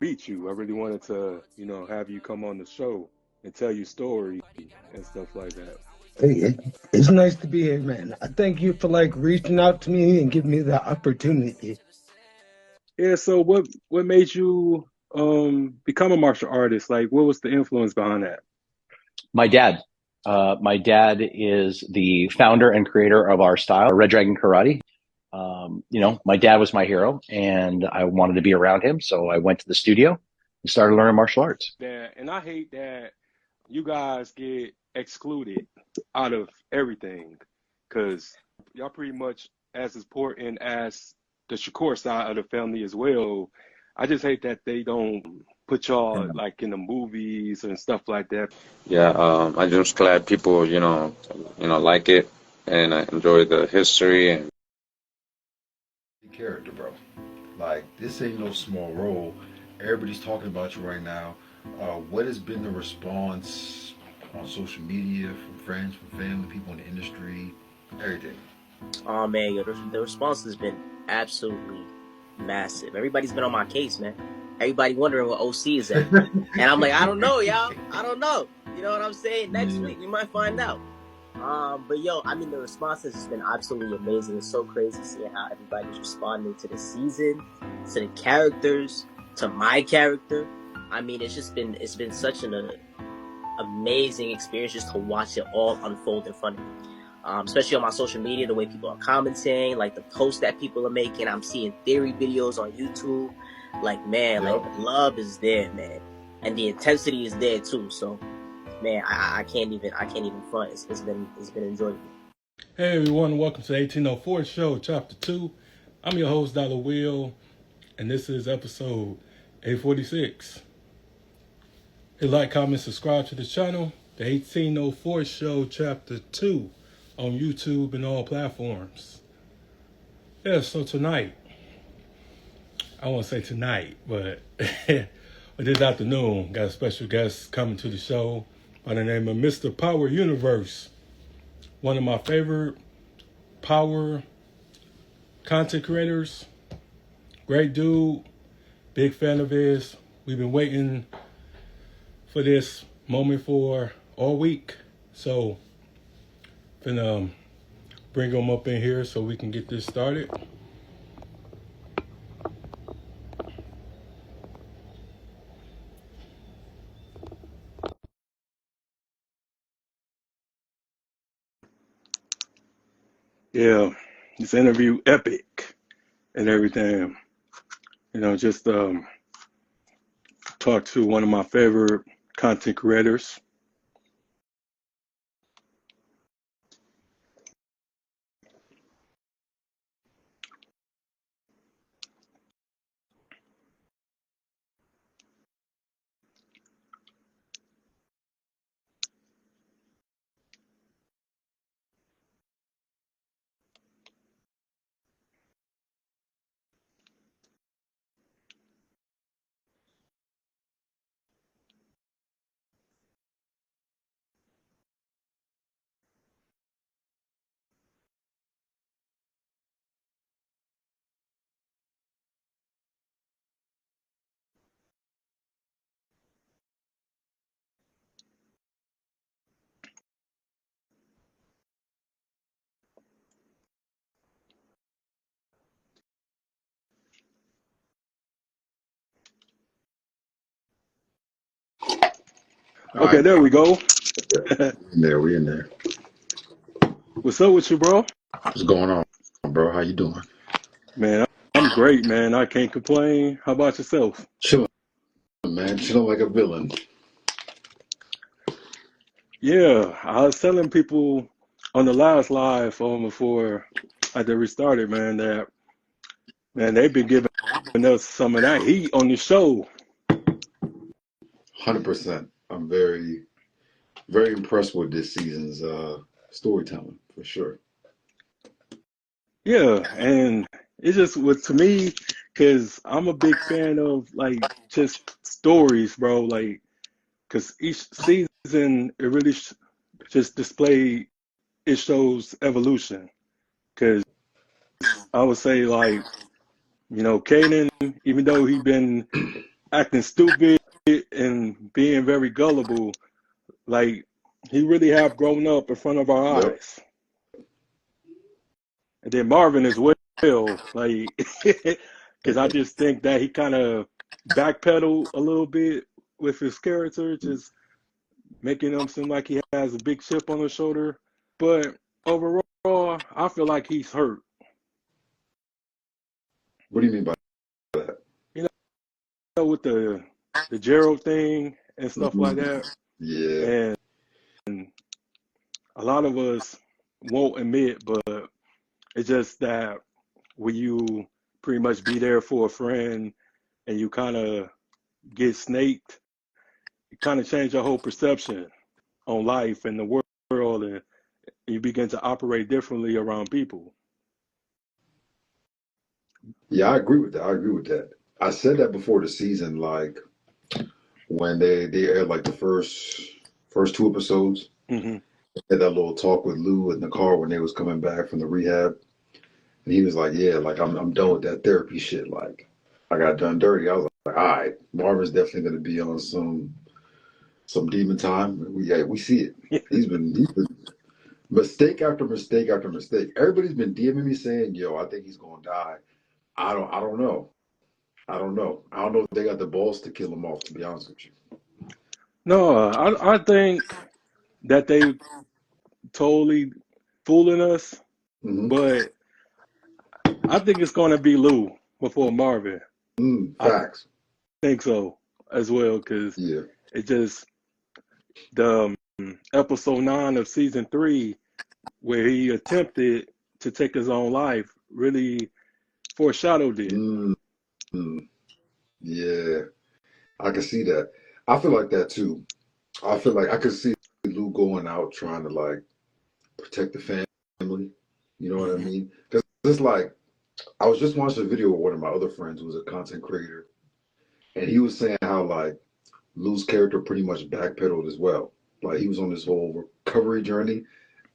meet you. I really wanted to, have you come on the show and tell your story and stuff like that. Hey, it's nice to be here, man. I thank you for reaching out to me and giving me the opportunity. Yeah, so what made you become a martial artist? Like what was the influence behind that? My dad. My dad is the founder and creator of our style, Red Dragon Karate. My dad was my hero, and I wanted to be around him, so I went to the studio and started learning martial arts. That and I hate that you guys get excluded out of everything because y'all pretty much as important as the Shakur side of the family as well. I just hate that they don't put y'all like in the movies and stuff like that. Yeah, I'm just glad people, like it and I enjoy the history and Character, bro. Like, this ain't no small role. Everybody's talking about you right now. What has been the response on social media from friends, from family, people in the industry, everything? Oh man, yo, the response has been absolutely massive. Everybody's been on my case, man. Everybody wondering what OC is at. And I'm like, I don't know, y'all. I don't know. You know what I'm saying? Next Yeah. week we might find out. But yo, I mean, the response has just been absolutely amazing. It's so crazy seeing how everybody's responding to the season, to the characters, to my character. I mean, it's been such an amazing experience just to watch it all unfold in front of me. Especially on my social media, the way people are commenting, like the posts that people are making. I'm seeing theory videos on YouTube. Like, man, like the love is there, man, and the intensity is there too. So, man, I can't even front. It's been enjoyable. Hey everyone, welcome to the 1804 Show, Chapter 2. I'm your host, Dollar Will, and this is episode 846. Hey, like, comment, subscribe to the channel, the 1804 Show, Chapter 2, on YouTube and all platforms. Yeah, so tonight, I won't say tonight, but this afternoon, got a special guest coming to the show by the name of Mr. Power Universe. One of my favorite power content creators. Great dude. Big fan of his. We've been waiting for this moment for all week. So, finna bring him up in here so we can get this started. Yeah, this interview epic and everything. Just talk to one of my favorite content creators. All Okay, right, there we go. we in there. What's up with you, bro? What's going on, bro? How you doing? Man, I'm great, man. I can't complain. How about yourself? Chilling, man. Chilling like a villain. Yeah, I was telling people on the last live before I did restarted, man, that man they've been giving us some of that heat on the show. 100%. I'm very, very impressed with this season's storytelling, for sure. Yeah, and it just was to me because I'm a big fan of like just stories, bro. Like, because each season it really just display it shows evolution. Because I would say like Caden, even though he been acting stupid and being very gullible. Like he really have grown up in front of our Yep. eyes. And then Marvin as well, like, because I just think that he kind of backpedaled a little bit with his character, just making him seem like he has a big chip on his shoulder. But overall, I feel like he's hurt. What do you mean by that? You know, with the Gerald thing and stuff like Mhm. that. Yeah. And a lot of us won't admit, but it's just that when you pretty much be there for a friend and you kind of get snaked, it kind of change your whole perception on life and the world, and you begin to operate differently around people. Yeah, I agree with that. I agree with that. I said that before the season, like when they aired like the first two episodes, Hmm. had that little talk with Lou in the car when they was coming back from the rehab, and he was like, "Yeah, like I'm done with that therapy shit. Like I got done dirty." I was like, "All right, Marvin's definitely gonna be on some demon time. We see it. He's been mistake after mistake after mistake. Everybody's been DMing me saying, "Yo, I think he's gonna die." I don't know. I don't know. I don't know if they got the balls to kill him off, to be honest with you. No, I think that they totally fooling us, Hmm. but I think it's going to be Lou before Marvin. I Facts. think so as well, because Yeah. it just the episode 9 of season 3 where he attempted to take his own life really foreshadowed it. mm Yeah. I can see that. I feel like that too. I feel like I could see Lou going out trying to like protect the family. You know what I Hmm. mean? Because it's like I was just watching a video with one of my other friends who's a content creator, and he was saying how like Lou's character pretty much backpedaled as well. Like he was on this whole recovery journey,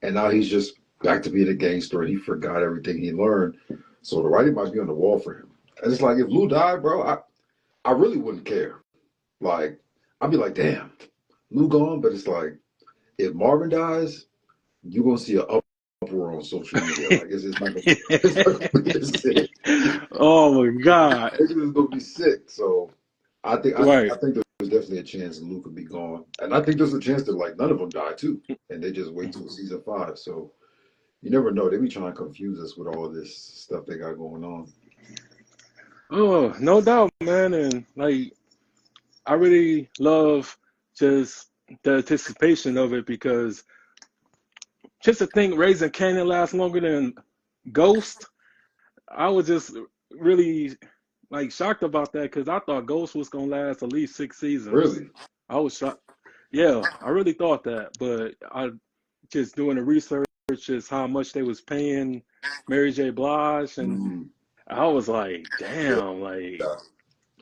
and now he's just back to being a gangster, and he forgot everything he learned. So the writing might be on the wall for him. And it's like if Lou died, bro, I really wouldn't care. Like I'd be like, damn, Lou gone. But it's like if Marvin dies, you're gonna see an uproar on social media. Like it's not gonna, it's not gonna be the same. Oh my God. It's just gonna be sick. So I Right. think there's definitely a chance Lou could be gone, and I think there's a chance that like none of them die too, and they just wait till season 5. So you never know. They be trying to confuse us with all this stuff they got going on. Oh, no doubt, man. And like, I really love just the anticipation of it because just to think Raising Canyon lasts longer than Ghost, I was just really like shocked about that because I thought Ghost was gonna last at least 6 seasons. Really? I was shocked. Yeah, I really thought that, but I just doing the research, just how much they was paying Mary J. Blige, and Mm, I was like, damn, like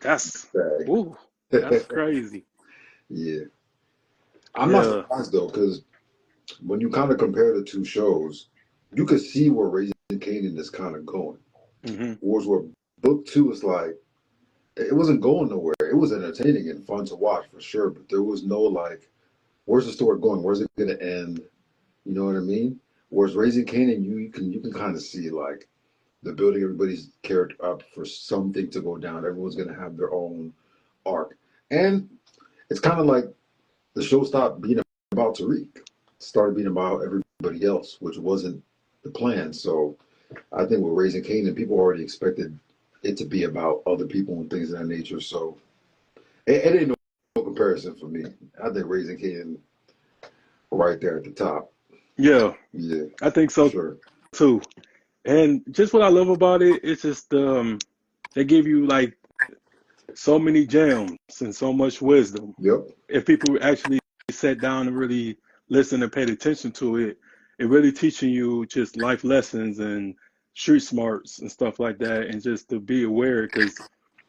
that's yeah. woo, that's crazy. Yeah. I'm not Yeah. surprised though, because when you kind of compare the two shows, you could see where Raising Kanan is kind of going. Hmm. Whereas where book two is like, it wasn't going nowhere. It was entertaining and fun to watch for sure, but there was no like, where's the story going? Where's it going to end? You know what I mean? Whereas Raising Kanan, you can kind of see like the building everybody's character up for something to go down. Everyone's going to have their own arc, and it's kind of like the show stopped being about Tariq, started being about everybody else, which wasn't the plan. So I think with Raising Kanan, people already expected it to be about other people and things of that nature. So it ain't no comparison for me. I think Raising Kanan right there at the top. Yeah, Yeah, I think for so sure. too. And just what I love about it, it's just they give you like so many gems and so much wisdom. Yep. If people actually sat down and really listened and paid attention to it, it really teaching you just life lessons and street smarts and stuff like that, and just to be aware because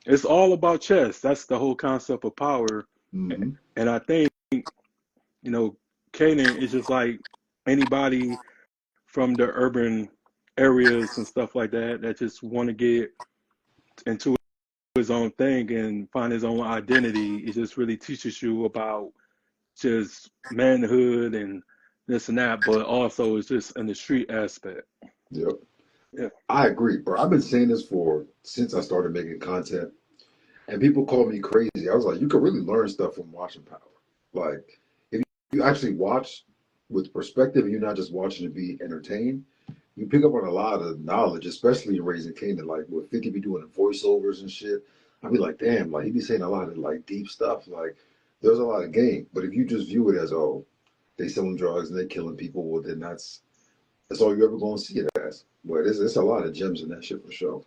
it's all about chess. That's the whole concept of power. Hmm. And I think, you know, Kanan is just like anybody from the urban areas and stuff like that that just want to get into his own thing and find his own identity. It just really teaches you about just manhood and this and that, but also it's just in the street aspect. Yep. Yeah. I agree, bro. I've been saying this since I started making content, and people call me crazy. I was like, you can really learn stuff from watching Power. Like, if you actually watch with perspective, you're not just watching to be entertained. You pick up on a lot of knowledge, especially in Raising Canaan. Like, what 50 be doing in voiceovers and shit. I'd be like, damn, like he be saying a lot of like deep stuff. Like, there's a lot of game. But if you just view it as, oh, they selling drugs and they killing people, well, then that's all you're ever going to see it as. But it's a lot of gems in that shit for sure.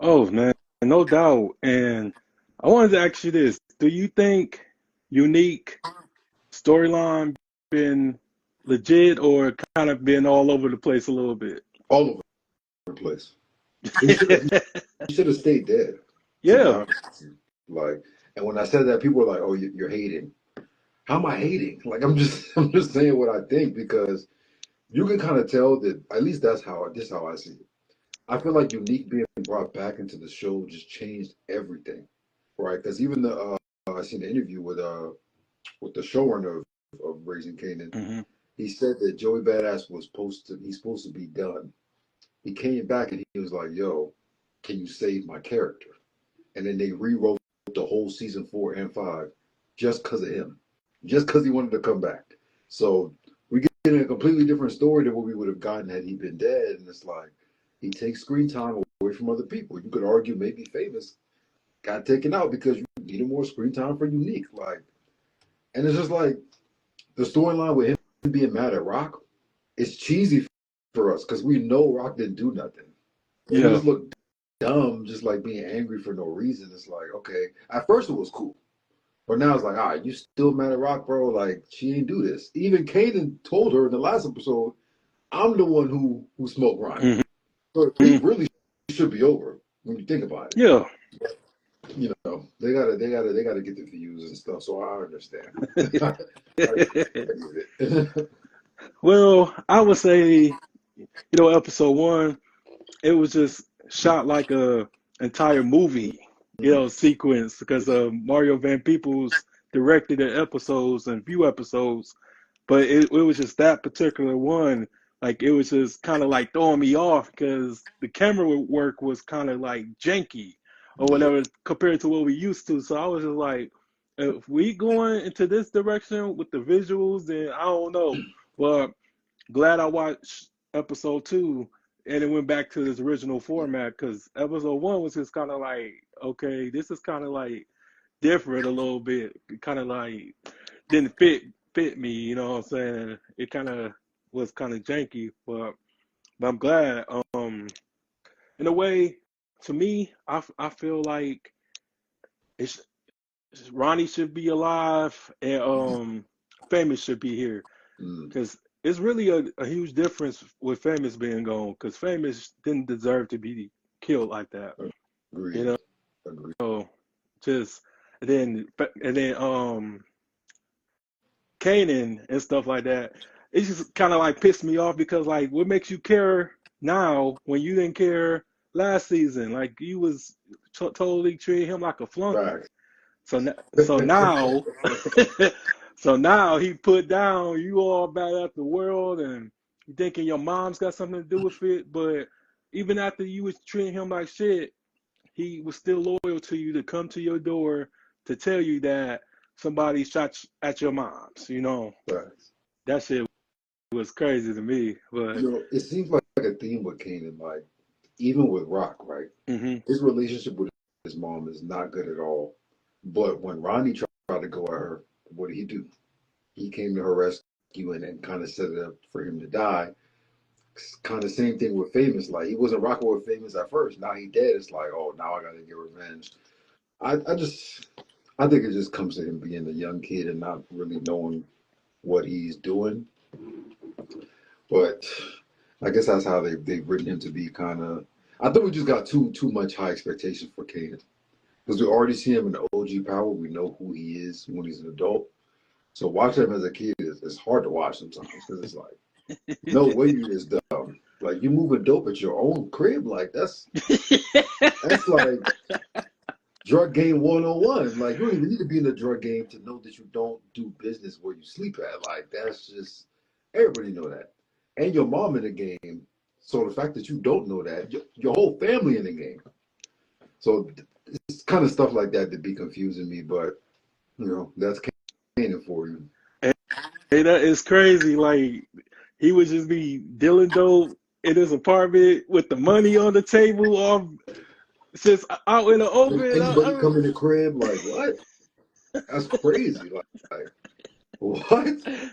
Oh man, no doubt. And I wanted to ask you this: do you think Unique storyline been legit or kind of been all over the place a little bit? All over the place. He should have stayed dead. Yeah. Like, and when I said that, people were like, "Oh, you're hating." How am I hating? Like, I'm just saying what I think, because you can kind of tell that, at least this is how I see it. I feel like Unique being brought back into the show just changed everything, right? Because even I seen the interview with the showrunner of Raising Canaan. Mm-hmm. He said that Joey Badass he's supposed to be done. He came back and he was like, "Yo, can you save my character?" And then they rewrote the whole season 4 and 5 just because of him, just because he wanted to come back. So we get a completely different story than what we would have gotten had he been dead. And it's like, he takes screen time away from other people. You could argue maybe Famous got taken out because you needed more screen time for Unique. Like, and it's just like the storyline with him being mad at Rock, it's cheesy for us because we know Rock didn't do nothing. It Yeah. just looked dumb, just like being angry for no reason. It's like, okay, at first it was cool, but now it's like, all right, you still mad at Rock, bro? Like, she didn't do this. Even Kanan told her in the last episode, I'm the one who smoked Ronnie. Mm-hmm. So he really should be over when you think about it. Yeah. You know, they gotta get the views and stuff. So I understand. I get it. Well, I would say, episode 1, it was just shot like a entire movie, sequence, because Mario Van Peebles directed the episodes and few episodes, but it was just that particular one. Like, it was just kind of like throwing me off because the camera work was kind of like janky or whatever compared to what we used to. So I was just like, if we going into this direction with the visuals, then I don't know. But glad I watched episode 2 and it went back to this original format, because episode 1 was just kind of like, okay, this is kind of like different a little bit. It kind of like didn't fit me, you know what I'm saying? It kind of was kind of janky, but I'm glad. In a way, to me, I feel like it's Ronnie should be alive and Famous should be here, because it's really a huge difference with Famous being gone, because Famous didn't deserve to be killed like that. Agreed. You know, Agreed. so just and then Kanan and stuff like that. It just kind of like pissed me off, because like, what makes you care now when you didn't care last season? Like, you was totally treating him like a flunky. Right. So now, so now he put down, you all bad at the world, and you thinking your mom's got something to do with it. But even after you was treating him like shit, he was still loyal to you, to come to your door to tell you that somebody shot at your mom's. Right. That shit was crazy to me. But it seems like a theme with Kanan, like even with Rock, right? Mm-hmm. His relationship with his mom is not good at all. But when Ronnie tried to go at her, what did he do? He came to her rescue and kind of set it up for him to die. Kind of same thing with Famous. Like, he wasn't rocking with Famous at first. Now he dead. It's like, oh, now I got to get revenge. I think it just comes to him being a young kid and not really knowing what he's doing. But I guess that's how they've written him to be kind of. I think we just got too much high expectations for Kanan, because we already see him in the OG Power. We know who he is when he's an adult. So watching him as a kid is hard to watch sometimes, because it's like, no way you is dumb. Like you moving dope at your own crib, like that's like drug game 101. Like you don't even need to be in the drug game to know that you don't do business where you sleep at. Like that's just everybody know that. And your mom in the game. So the fact that you don't know that, your whole family in the game. So it's kind of stuff like that that be confusing me, but you know, that's canon for you. Hey, that is crazy. Like he would just be dealing dope in his apartment with the money on the table, or just out in the And open. anybody come in the crib, like what? That's crazy. Like what? And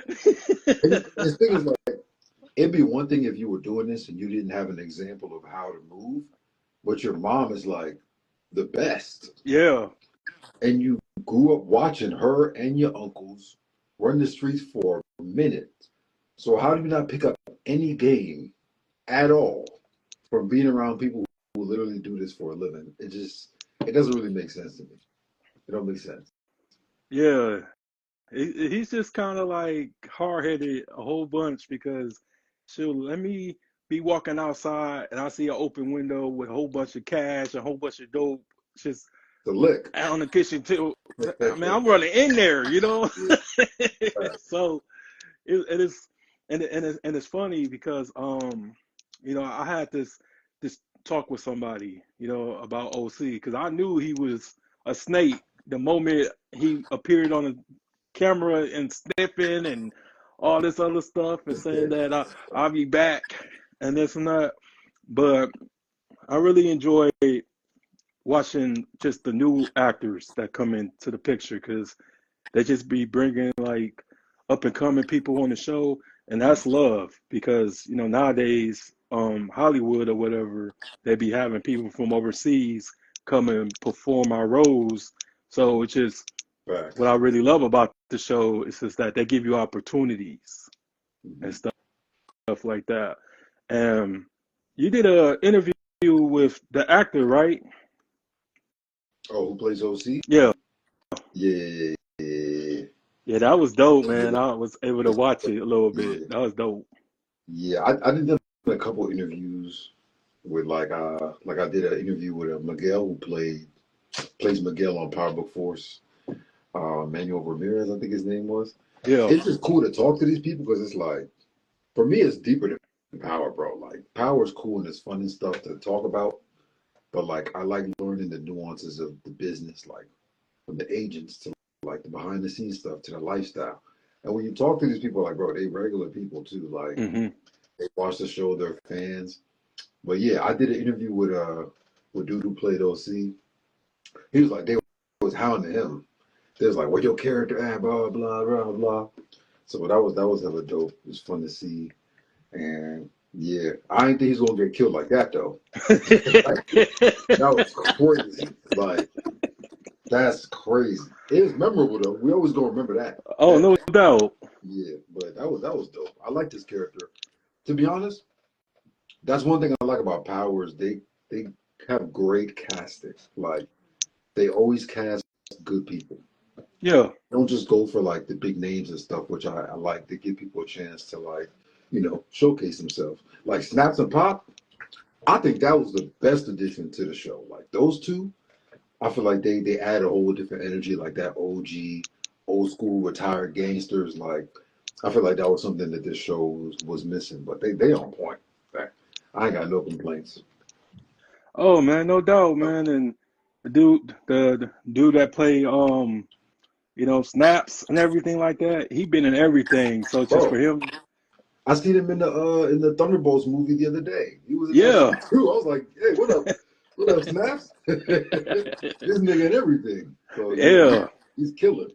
the thing is, like, it'd be one thing if you were doing this and you didn't have an example of how to move, but your mom is like the best. Yeah. And you grew up watching her and your uncles run the streets for a minute. So how do you not pick up any game at all from being around people who literally do this for a living? It doesn't really make sense to me. It don't make sense. Yeah. He's just kind of like hard-headed a whole bunch because let me be walking outside and I see an open window with a whole bunch of cash, a whole bunch of dope, just The lick. out on the kitchen table. I mean, I'm running in there, you know. So it is, and it's funny because you know, I had this talk with somebody, you know, about OC because I knew he was a snake the moment he appeared on the camera and sniffing and all this other stuff and saying that I'll be back and this and that. But I really enjoy watching just the new actors that come into the picture because they just be bringing like up and coming people on the show, and that's love because you know nowadays Hollywood or whatever they be having people from overseas come and perform our roles. So it's just what I really love about the show is just that they give you opportunities and stuff like that. And you did an interview with the actor, right? Oh, who plays OC? Yeah. Yeah. Yeah, that was dope, man. I was able to watch it a little bit. That was dope. Yeah, I did a couple interviews with like I did an interview with Miguel who plays Miguel on Power Book Force. Manuel Ramirez, I think his name was. Yeah. It's just cool to talk to these people because it's like, for me, it's deeper than Power, bro. Like Power is cool and it's fun and stuff to talk about, but like I like learning the nuances of the business, like from the agents to like the behind the scenes stuff to the lifestyle. And when you talk to these people, like bro, they regular people too. Like they watch the show, they're fans. But yeah, I did an interview with dude who played OC. He was like they was hounding him. They was like, "What your character at?" Blah blah blah blah. So that was hella dope. It was fun to see, and yeah, I didn't think he's gonna get killed like that though. That was crazy. Like that's crazy. It was memorable though. We always gonna remember that. Oh, no doubt. Yeah, but that was dope. I like this character. To be honest, that's one thing I like about Powers. They have great casting. Like they always cast good people. Yeah. Don't just go for like the big names and stuff, which I like to give people a chance to like, you know, showcase themselves. Like Snaps and Pop, I think that was the best addition to the show. Like those two, I feel like they add a whole different energy, like that OG, old school retired gangsters. Like I feel like that was something that this show was missing, but they on point. I ain't got no complaints. Oh man, no doubt, man. And the dude that played you know, Snaps and everything like that, he been in everything. So just for him, I seen him in the Thunderbolts movie the other day. He was in that shit too. I was like, hey, what up, Snaps? This nigga in everything. So yeah, he's killing.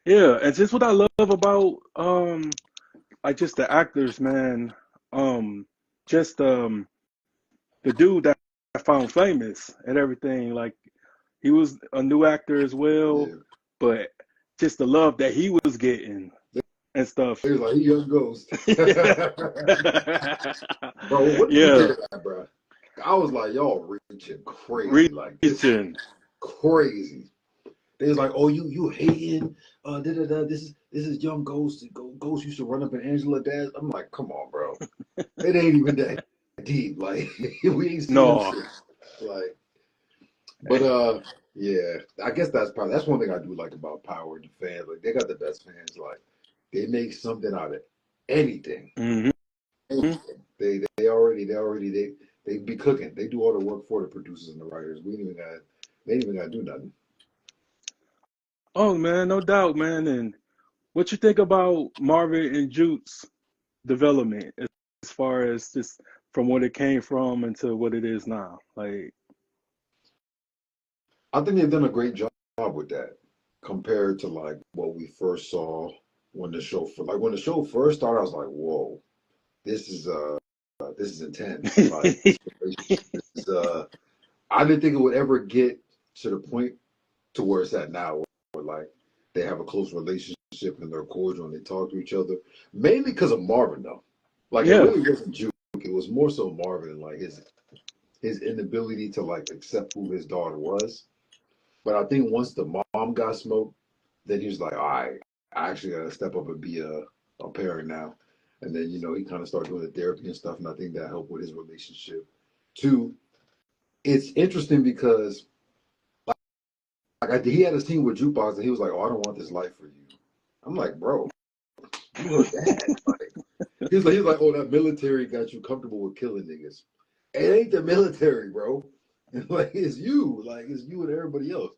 Yeah, and just what I love about like just the actors, man. Just the dude that I found famous and everything. Like he was a new actor as well, but just the love that he was getting and stuff. He was like, he young ghost. Bro, what did you think of that, bro? I was like, y'all reaching crazy. Like this crazy. They was like, oh, you hating This is young Ghost. Ghost used to run up in Angela Dad. I'm like, come on, bro. It ain't even that deep. Like we ain't seen them No, shit. Like, but yeah, I guess that's one thing I do like about Power and the fans. Like they got the best fans. Like they make something out of anything. hmm Anything. They be cooking. They do all the work for the producers and the writers. They ain't even got to do nothing. Oh man, no doubt, man. And what you think about Marvin and Jute's development as far as just from what it came from into what it is now? Like, I think they've done a great job with that compared to like what we first saw when when the show first started. I was like, whoa, this is intense. Like this is I didn't think it would ever get to the point to where it's at now, where like they have a close relationship and they're cordial and they talk to each other. Mainly because of Marvin, though. Like it yeah, really wasn't Juke. It was more so Marvin and like his inability to like accept who his daughter was. But I think once the mom got smoked, then he was like, all right, I actually gotta step up and be a parent now. And then, he kind of started doing the therapy and stuff, and I think that helped with his relationship. Two, it's interesting because he had a scene with Jukebox and he was like, oh, I don't want this life for you. I'm like, bro, you heard that. Like, he's like, oh, that military got you comfortable with killing niggas. It ain't the military, bro. Like it's you and everybody else.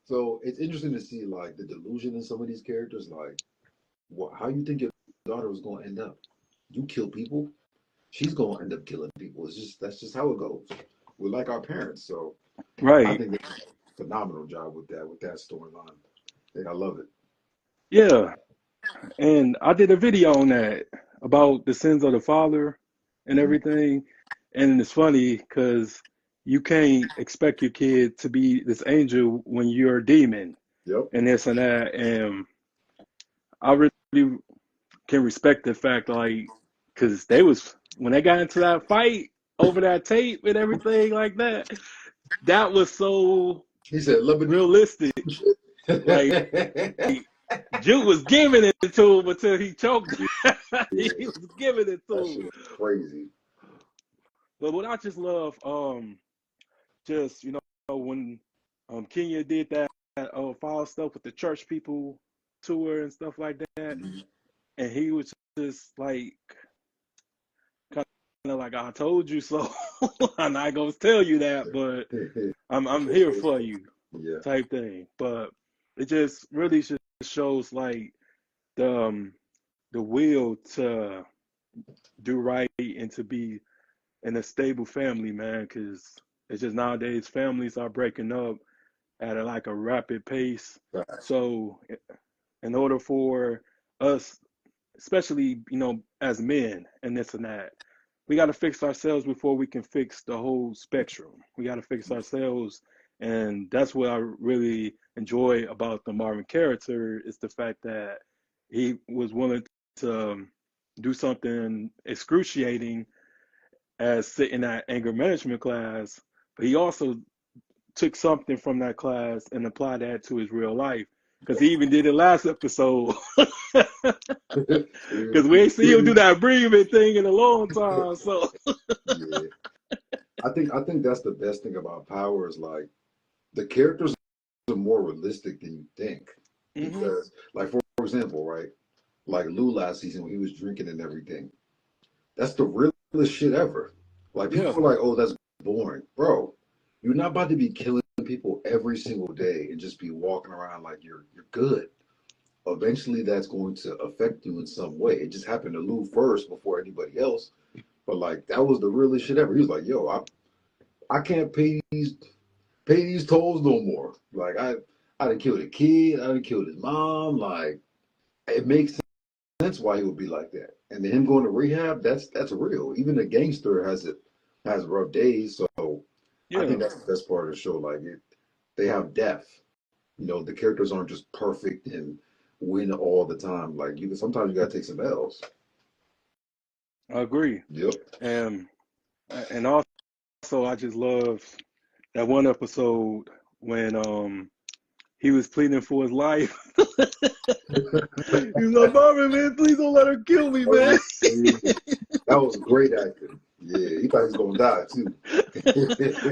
So it's interesting to see like the delusion in some of these characters. Like, how you think your daughter was going to end up? You kill people, she's going to end up killing people. That's just how it goes. We're like our parents. So I right. think they did a phenomenal job with that storyline. I love it. Yeah. And I did a video on that about the sins of the father and Mhm. everything. And it's funny because you can't expect your kid to be this angel when you're a demon Yep. and this and that. And I really can respect the fact, like, because when they got into that fight over that tape and everything like that, that was so He said, "Love it." realistic. Like, Yeah. Juke was giving it to him until he choked. He was giving it That to him. shit was crazy. But what I just love, just when Kenya did that foul stuff with the church people tour and stuff like that, Mhm. and he was just like kind of like I told you so. I'm not gonna tell you that, but I'm here for you, Yeah. type thing. But it just really just shows like the the will to do right and to be in a stable family, man. Because it's just nowadays families are breaking up at like a rapid pace. Right. So in order for us, especially as men and this and that, we got to fix ourselves before we can fix the whole spectrum. We got to fix ourselves, and that's what I really enjoy about the Marvin character is the fact that he was willing to do something excruciating as sitting at anger management class, but he also took something from that class and applied that to his real life. Because he even did it last episode. Because we ain't see him do that breathing thing in a long time. So Yeah. I think that's the best thing about Power is like the characters are more realistic than you think. hmm Because, like, for example, right? Like Lou last season when he was drinking and everything. That's the realest shit ever. Like yeah, people are like, oh, that's boring. Bro, you're not about to be killing people every single day and just be walking around like you're good. Eventually that's going to affect you in some way. It just happened to Lou first before anybody else. But like that was the realest shit ever. He was like, yo, I can't pay these tolls no more. Like I done killed a kid, I done killed his mom. Like it makes sense why he would be like that. And then him going to rehab, that's real. Even a gangster has rough days. So I yeah, think that's the best part of the show. Like they have depth. The characters aren't just perfect and win all the time. Like sometimes you gotta take some L's. I agree. Yep. And and also I just love that one episode when he was pleading for his life. He was like, Marvin, man, please don't let her kill me, man. That was great acting. Yeah, he thought he was gonna die too.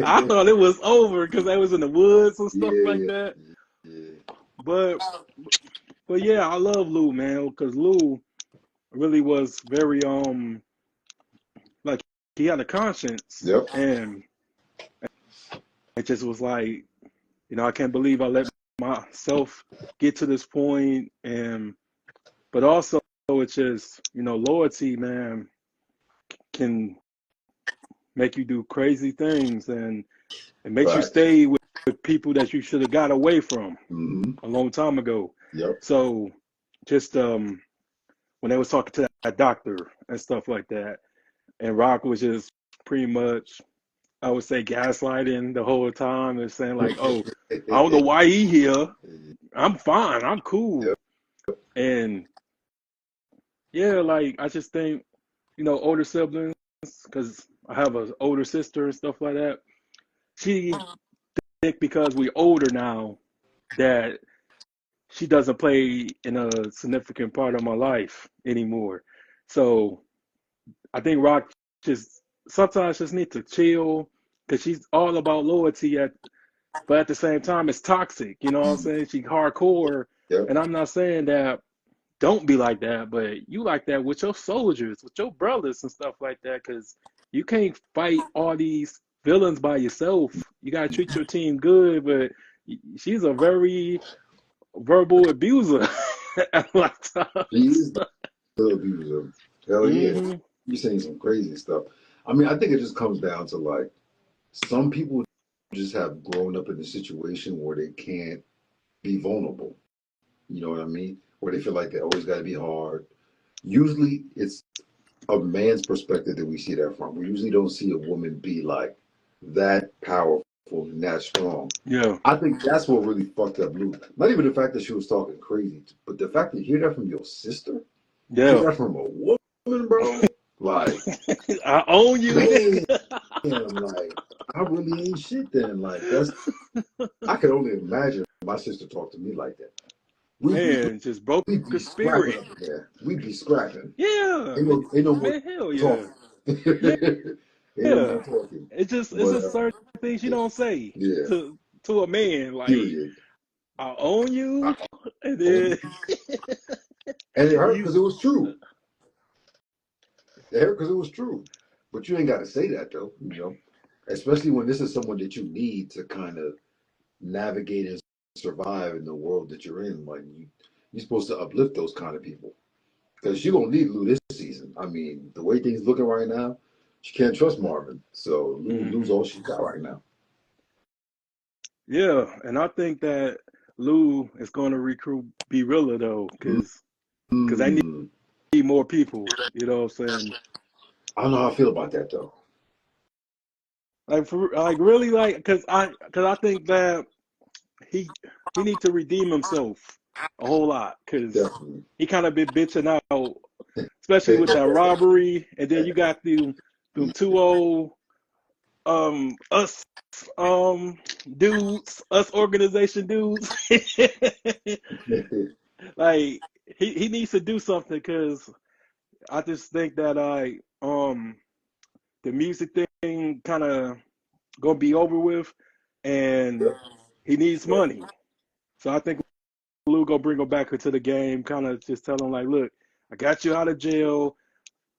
I thought it was over because I was in the woods and stuff like Yeah, that. yeah. But yeah, I love Lou, man, because Lou really was very like he had a conscience, Yep. and it just was like, I can't believe I let myself get to this point, but also it's just, loyalty, man, can make you do crazy things, and it makes you Right. stay with people that you should have got away from Mm-hmm. a long time ago. Yep. So just when they was talking to that doctor and stuff like that, and Rock was just pretty much, I would say, gaslighting the whole time and saying like, oh, I don't know why he here. I'm fine. I'm cool. Yep. And yeah, like I just think, older siblings, because I have an older sister and stuff like that. She think because we older now that she doesn't play in a significant part of my life anymore. So I think Rock just sometimes just need to chill because she's all about loyalty but at the same time it's toxic. You know what I'm saying? She's hardcore. Yep. And I'm not saying that don't be like that, but you like that with your soldiers, with your brothers and stuff like that, because you can't fight all these villains by yourself. You gotta treat your team good, but she's a very verbal abuser at a lot of times. He is the abuser. Hell yeah. Mm-hmm. You're saying some crazy stuff. I mean, I think it just comes down to like some people just have grown up in a situation where they can't be vulnerable. You know what I mean? Where they feel like they always got to be hard. Usually it's a man's perspective that we see that from. We usually don't see a woman be like that powerful and that strong. Yeah. I think that's what really fucked up Lou. Not even the fact that she was talking crazy, but the fact that you hear that from your sister, Yeah. hear that from a woman, bro. Like, I own you. damn, like, I really ain't shit then. Like, I could only imagine my sister talked to me like that. Man, just broke We'd the be spirit. scrapping up there. We'd be scrapping. Yeah. Ain't no more Man, hell yeah. talking. Ain't no more talking. It's just certain things you don't say to a man. Like, period. I own you, and then And it hurt because it was true. It hurt because it was true. But you ain't got to say that though, especially when this is someone that you need to kind of navigate and survive in the world that you're in. Like you're supposed to uplift those kind of people because you're gonna need Lou this season. I mean, the way things looking right now, she can't trust Marvin, so Lou's all she got right now. Yeah, and I think that Lou is going to recruit B Rilla though, because they need more people. You know what I'm saying? I don't know how I feel about that though. Really, because I think that he needs to redeem himself a whole lot, because he kind of been bitching out, especially with that robbery, and then you got the two old us dudes, us organization dudes. Like he needs to do something, because I just think that the music thing kind of gonna be over with, and he needs money. So I think Lou gonna bring him back into the game, kind of just tell him like, look, I got you out of jail.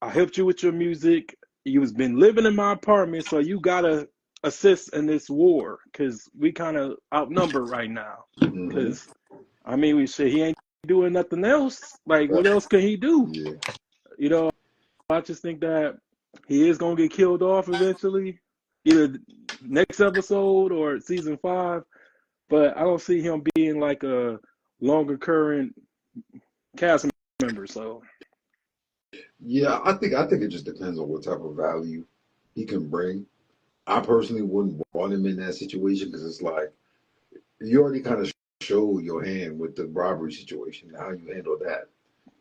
I helped you with your music. You've been living in my apartment, so you gotta assist in this war, because we kind of outnumbered right now. Because I mean, we say he ain't doing nothing else. Like, what else can he do? Yeah. I just think that he is gonna get killed off eventually, either next episode or season 5. But I don't see him being like a longer current cast member. So yeah, I think it just depends on what type of value he can bring. I personally wouldn't want him in that situation because it's like you already kind of showed your hand with the robbery situation, how you handle that.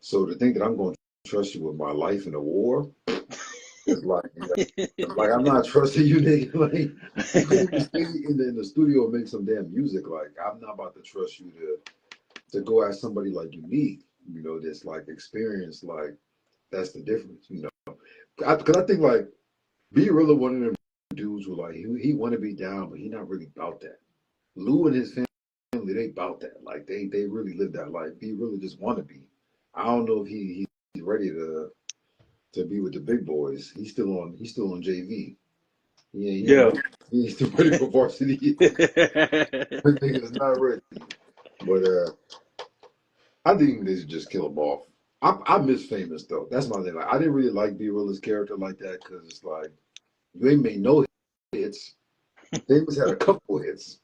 So to think that I'm going to trust you with my life in a war, It's like I'm not trusting you, nigga. Like you couldn't even stay in the studio and make some damn music. Like I'm not about to trust you to go at somebody like Unique. You know, that's like experienced. Like that's the difference. You know, because I think like B really one of them dudes who like he want to be down, but he not really about that. Lou and his family, they about that. Like they really live that life. B really just want to be. I don't know if he's ready to be with the big boys. He's still on JV. He ain't Yeah. ready. He ain't still ready for varsity. That nigga is not ready. But I think they should just kill him off. I miss Famous though. That's my thing. Like I didn't really like B Rilla's character like that because it's like you ain't made no hits. Famous had a couple hits.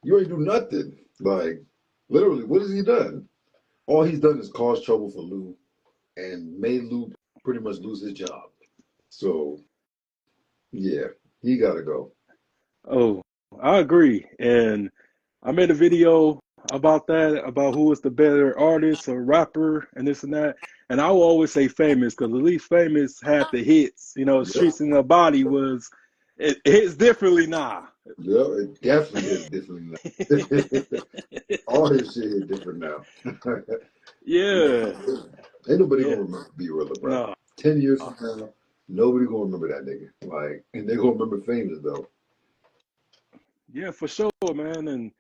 You ain't do nothing. Like literally, what has he done? All he's done is cause trouble for Lou and made Lou pretty much lose his job. So yeah, he gotta go. Oh, I agree. And I made a video about that, about who was the better artist or rapper and this and that. And I will always say Famous because at least Famous had the hits. You know, Yeah, Streets in the Body was, it hits differently now. yeah, it definitely is different now. All his shit is different now. Yeah. Ain't nobody Yeah. gonna remember B Rilla, bro. No. 10 years from now, nobody gonna remember that nigga. Like, and they gonna remember Famous though. Yeah, for sure, man. And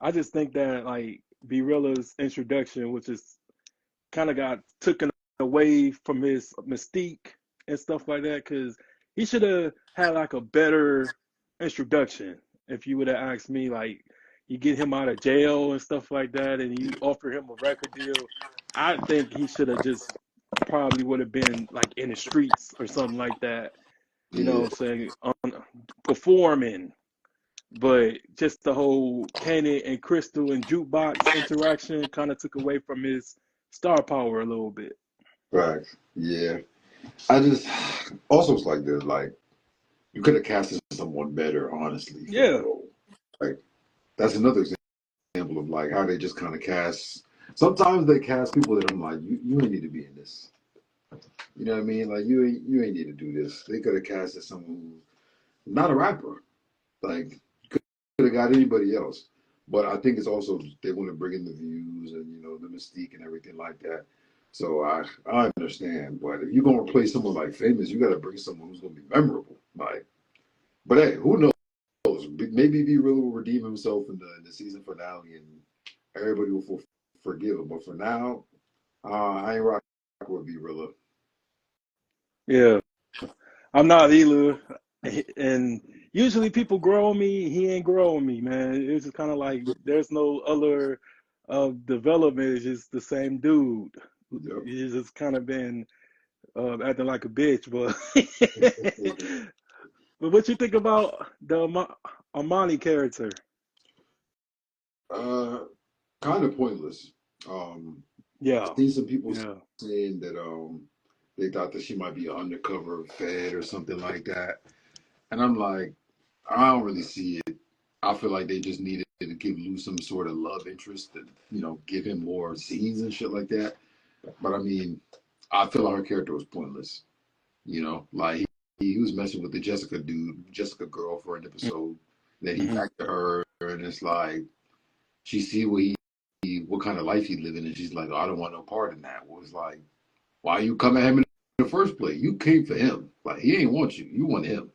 I just think that like B Rilla's introduction, which is kind of got taken away from his mystique and stuff like that, because he should have had like a better introduction. If you would have asked me, like you get him out of jail and stuff like that, and you offer him a record deal, I think he should have just probably would have been like in the streets or something like that. You know Yeah, what I'm saying? Performing. But just the whole Kanan and Crystal and jukebox interaction kind of took away from his star power a little bit. facts. Yeah. I just also it's like this, like you could have casted someone better, honestly, for the Yeah, role. Like that's another example of like how they just kind of cast. Sometimes they cast people that I'm like, you ain't need to be in this. You know what I mean? Like you ain't need to do this. They could have casted someone who's not a rapper. Like could have got anybody else. But I think it's also they want to bring in the views and you know the mystique and everything like that. So I understand, but if you're gonna replace someone like Famous, you got to bring someone who's gonna be memorable. Like, but hey, who knows? Maybe B Real will redeem himself in the season finale and everybody will forgive him. But for now, I ain't rocking with B Rilla. yeah. I'm not either. And usually people grow on me. He ain't growing me, man. It's just kind of like there's no other development. It's just the same dude. Yep. He's just kind of been acting like a bitch. But but what you think about the Armani character? uh, kind of pointless. Um, I Yeah, seen some people yeah, saying that they thought that she might be an undercover Fed or something like that, and I'm like, I don't really see it. I feel like they just needed to give Lou some sort of love interest and you know give him more scenes and shit like that. But I mean, I feel like her character was pointless. You know, like he was messing with the Jessica girl for an episode. Then he hmm back to her, and it's like she see what kind of life he living, and she's like, oh, I don't want no part in that. Well, it's like, why you come at him in the first place? You came for him. Like he ain't want you. You want him.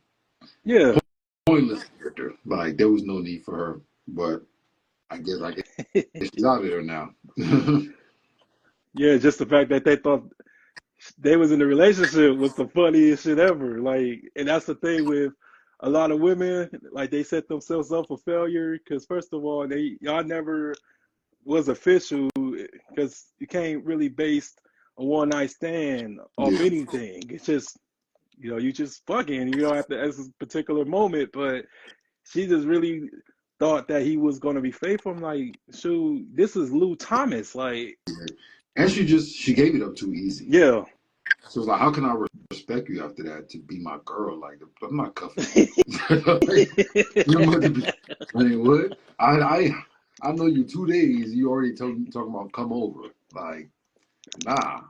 yeah. Pointless character. Like there was no need for her. But I guess she's out of there now. Yeah, just the fact that they thought they was in a relationship was the funniest shit ever. Like, and that's the thing with a lot of women, like they set themselves up for failure because first of all, y'all never was official because you can't really base a one night stand off Yeah. anything. It's just you just fucking. You don't have to at this particular moment, but she just really thought that he was gonna be faithful. I'm like, shoot, this is Lou Thomas. Like, And she gave it up too easy. yeah. So it's like, how can I respect you after that to be my girl? Like, I'm not cuffing you. You know what? I mean, what? I know you 2 days. You already talking about come over. Like, nah.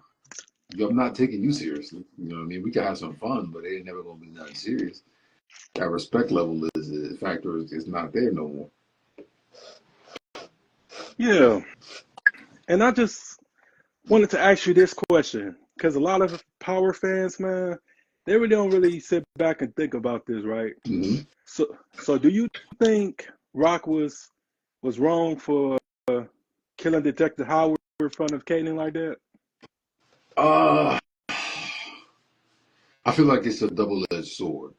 I'm not taking you seriously. You know what I mean? We can have some fun, but it ain't never gonna be nothing serious. That respect level is a factor is not there no more. Yeah. And I just wanted to ask you this question because a lot of Power fans, man, they really don't really sit back and think about this, right? Mm-hmm. So do you think Rock was wrong for killing Detective Howard in front of Kanan like that? Uh, I feel like it's a double-edged sword.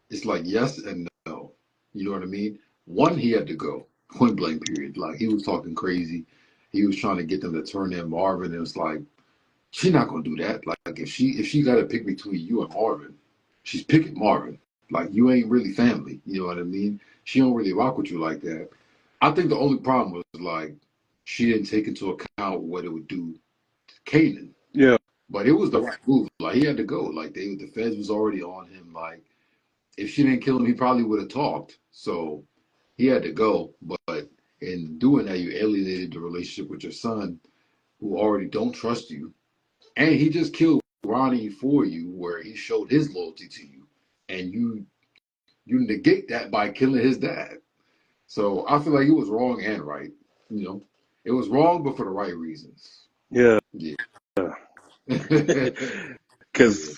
It's like yes and no. You know what I mean? One, he had to go. Point blank period. Like he was talking crazy. He was trying to get them to turn in Marvin. And it's like, she's not gonna do that. Like if she gotta pick between you and Marvin, she's picking Marvin. Like you ain't really family. You know what I mean? She don't really rock with you like that. I think the only problem was like she didn't take into account what it would do to Kanan. Yeah. But it was the right move. Like he had to go. Like the feds was already on him. Like if she didn't kill him, he probably would have talked. So he had to go. But in doing that, you alienated the relationship with your son, who already don't trust you. And he just killed Ronnie for you, where he showed his loyalty to you, and you negate that by killing his dad. So I feel like it was wrong and right. You know, it was wrong, but for the right reasons. Yeah. Yeah. Because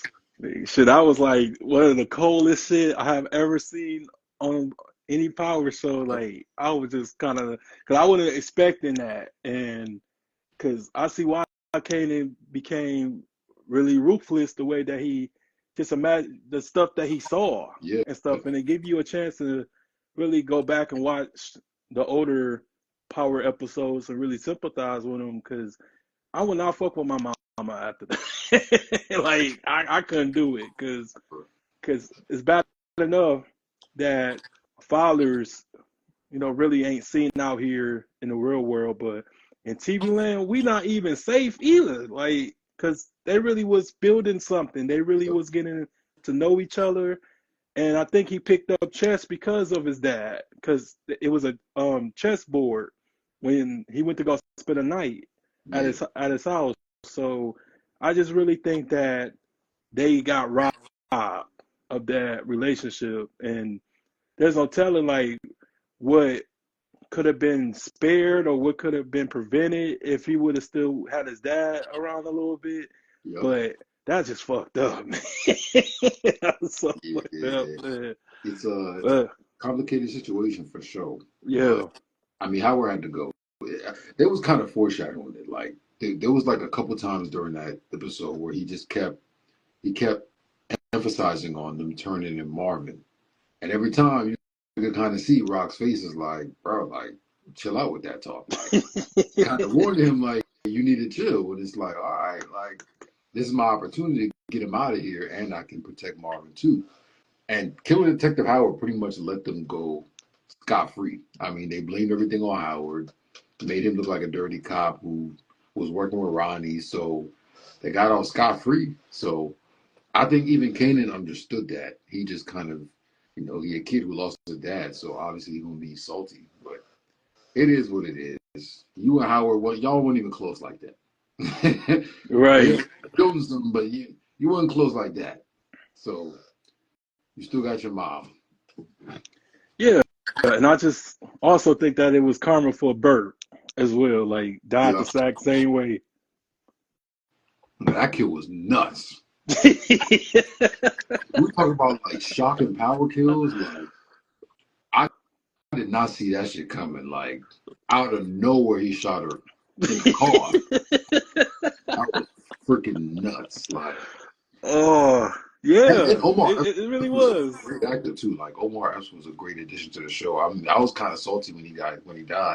shit, I was like one of the coldest shit I have ever seen on any Power show. Like I was just kind of because I wasn't expecting that, and because I see why Kanan became really ruthless the way that he just imagine the stuff that he saw Yeah. and stuff, and it give you a chance to really go back and watch the older Power episodes and really sympathize with him because I would not fuck with my mama after that. Like I couldn't do it because it's bad enough that fathers, really ain't seen out here in the real world, but in TV land, we not even safe either. Like, cause they really was building something. They really was getting to know each other. And I think he picked up chess because of his dad, because it was a chess board when he went to go spend a night at Yeah. his house. So I just really think that they got robbed of that relationship, and there's no telling like what could have been spared or what could have been prevented if he would have still had his dad around a little bit. Yep. But that's just fucked up, man. That's so fucked up, man. It's a But complicated situation for sure. yeah, But I mean, Howard had to go. There was kind of foreshadowing it. Like there was like a couple times during that episode where he kept emphasizing on them turning in Marvin, and every time you could kind of see Rock's face is like, bro, like chill out with that talk. Like kind of warned him like you need to chill. And it's like, all right, like this is my opportunity to get him out of here, and I can protect Marvin too. And killing Detective Howard pretty much let them go scot free. I mean, they blamed everything on Howard, made him look like a dirty cop who was working with Ronnie, so they got off scot free. So I think even Kanan understood that. He just kind of, he a kid who lost his dad, so obviously he's gonna be salty. But it is what it is. You and Howard, y'all weren't even close like that. right. Building something, but you weren't close like that. So you still got your mom. Yeah, and I just also think that it was karma for Bert as well. Like died the Yeah, exact same way. that kid was nuts. Yeah, We talk about like shocking power kills. Like I did not see that shit coming. Like out of nowhere, he shot her in the car. That was freaking nuts. Like, oh, yeah, and Omar Epps it really was a was. great actor too. Like Omar Epps was a great addition to the show. I mean, I was kind of salty when he died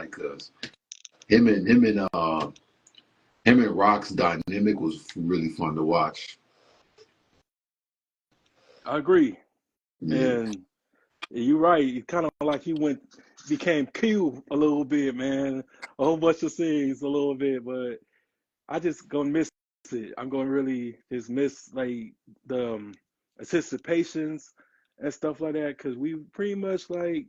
because him and Rock's dynamic was really fun to watch. I agree. Yeah, And you're right. It kind of like became Q a little bit, man. A whole bunch of scenes a little bit, but I just gonna miss it. I'm gonna really just miss like the anticipations and stuff like that because we pretty much like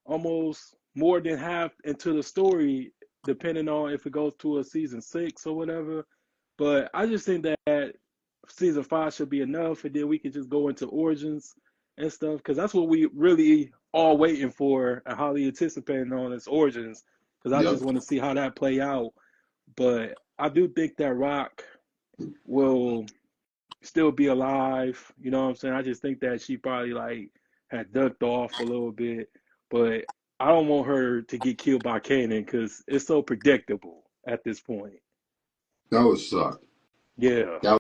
almost more than half into the story, depending on if it goes to a season 6 or whatever. But I just think that season 5 should be enough, and then we could just go into origins and stuff, because that's what we really all waiting for and highly anticipating on is origins, because I Yep. just want to see how that play out. But I do think that Rock will still be alive. You know what I'm saying? I just think that she probably like had ducked off a little bit, but I don't want her to get killed by Kanan because it's so predictable at this point. That would suck. Yeah. That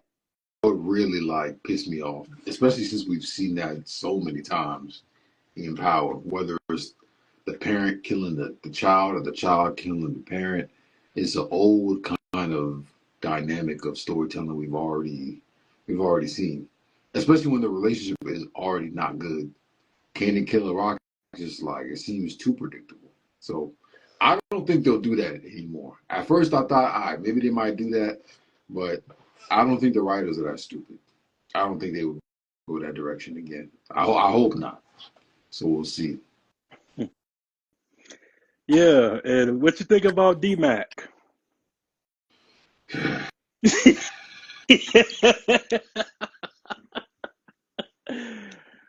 would really like piss me off, especially since we've seen that so many times in Power, whether it's the parent killing the child or the child killing the parent. It's an old kind of dynamic of storytelling we've already seen, especially when the relationship is already not good. Kanan killing Rock just like it seems too predictable. So I don't think they'll do that anymore. At first, I thought, all right, maybe they might do that, but I don't think the writers are that stupid. I don't think they would go that direction again. I hope not. So we'll see. Yeah. And what you think about D-Mac?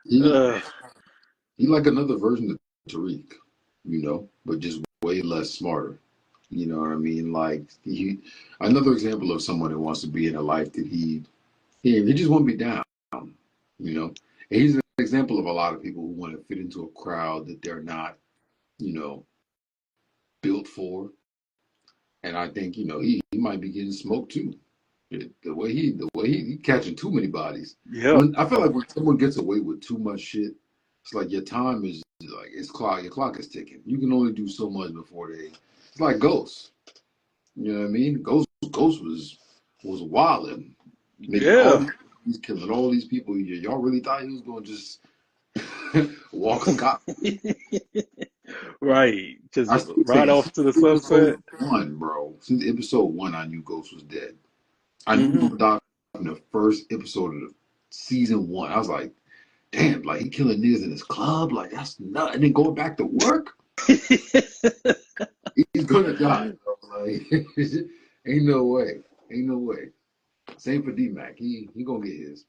He uh, he like another version of Tariq, but just way less smarter. You know what I mean? Like another example of someone that wants to be in a life that he just won't be down. You know, and he's an example of a lot of people who want to fit into a crowd that they're not, you know, built for. And I think he might be getting smoked too. The way he catching too many bodies. yeah. When I feel like when someone gets away with too much shit, it's like your time is like your clock is ticking. You can only do so much before it's like Ghost. You know what I mean? Ghost was wilding, making Yeah. he's killing all these people. Y'all really thought he was going to just walk scot free? Right. Just I still right say off since to the sunset. episode one, bro. Since episode one, I knew Ghost was dead. I knew Hmm. he died in the first episode of the season one. I was like, damn, like he killing niggas in his club, like that's nuts. And then going back to work, he's gonna die. Bro. Like, ain't no way, ain't no way. Same for D-Mac. He gonna get his.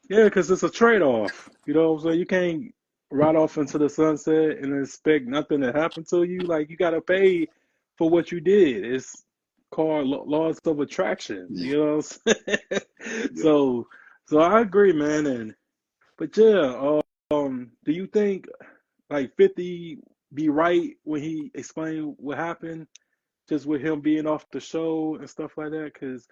Yeah, because it's a trade-off. You know what I'm saying? You can't ride off into the sunset and expect nothing to happen to you. Like you gotta pay for what you did. It's called laws of attraction. Yeah, You know what I'm saying? yeah. So I agree, man. But yeah, do you think like 50 be right when he explained what happened, just with him being off the show and stuff like that? Because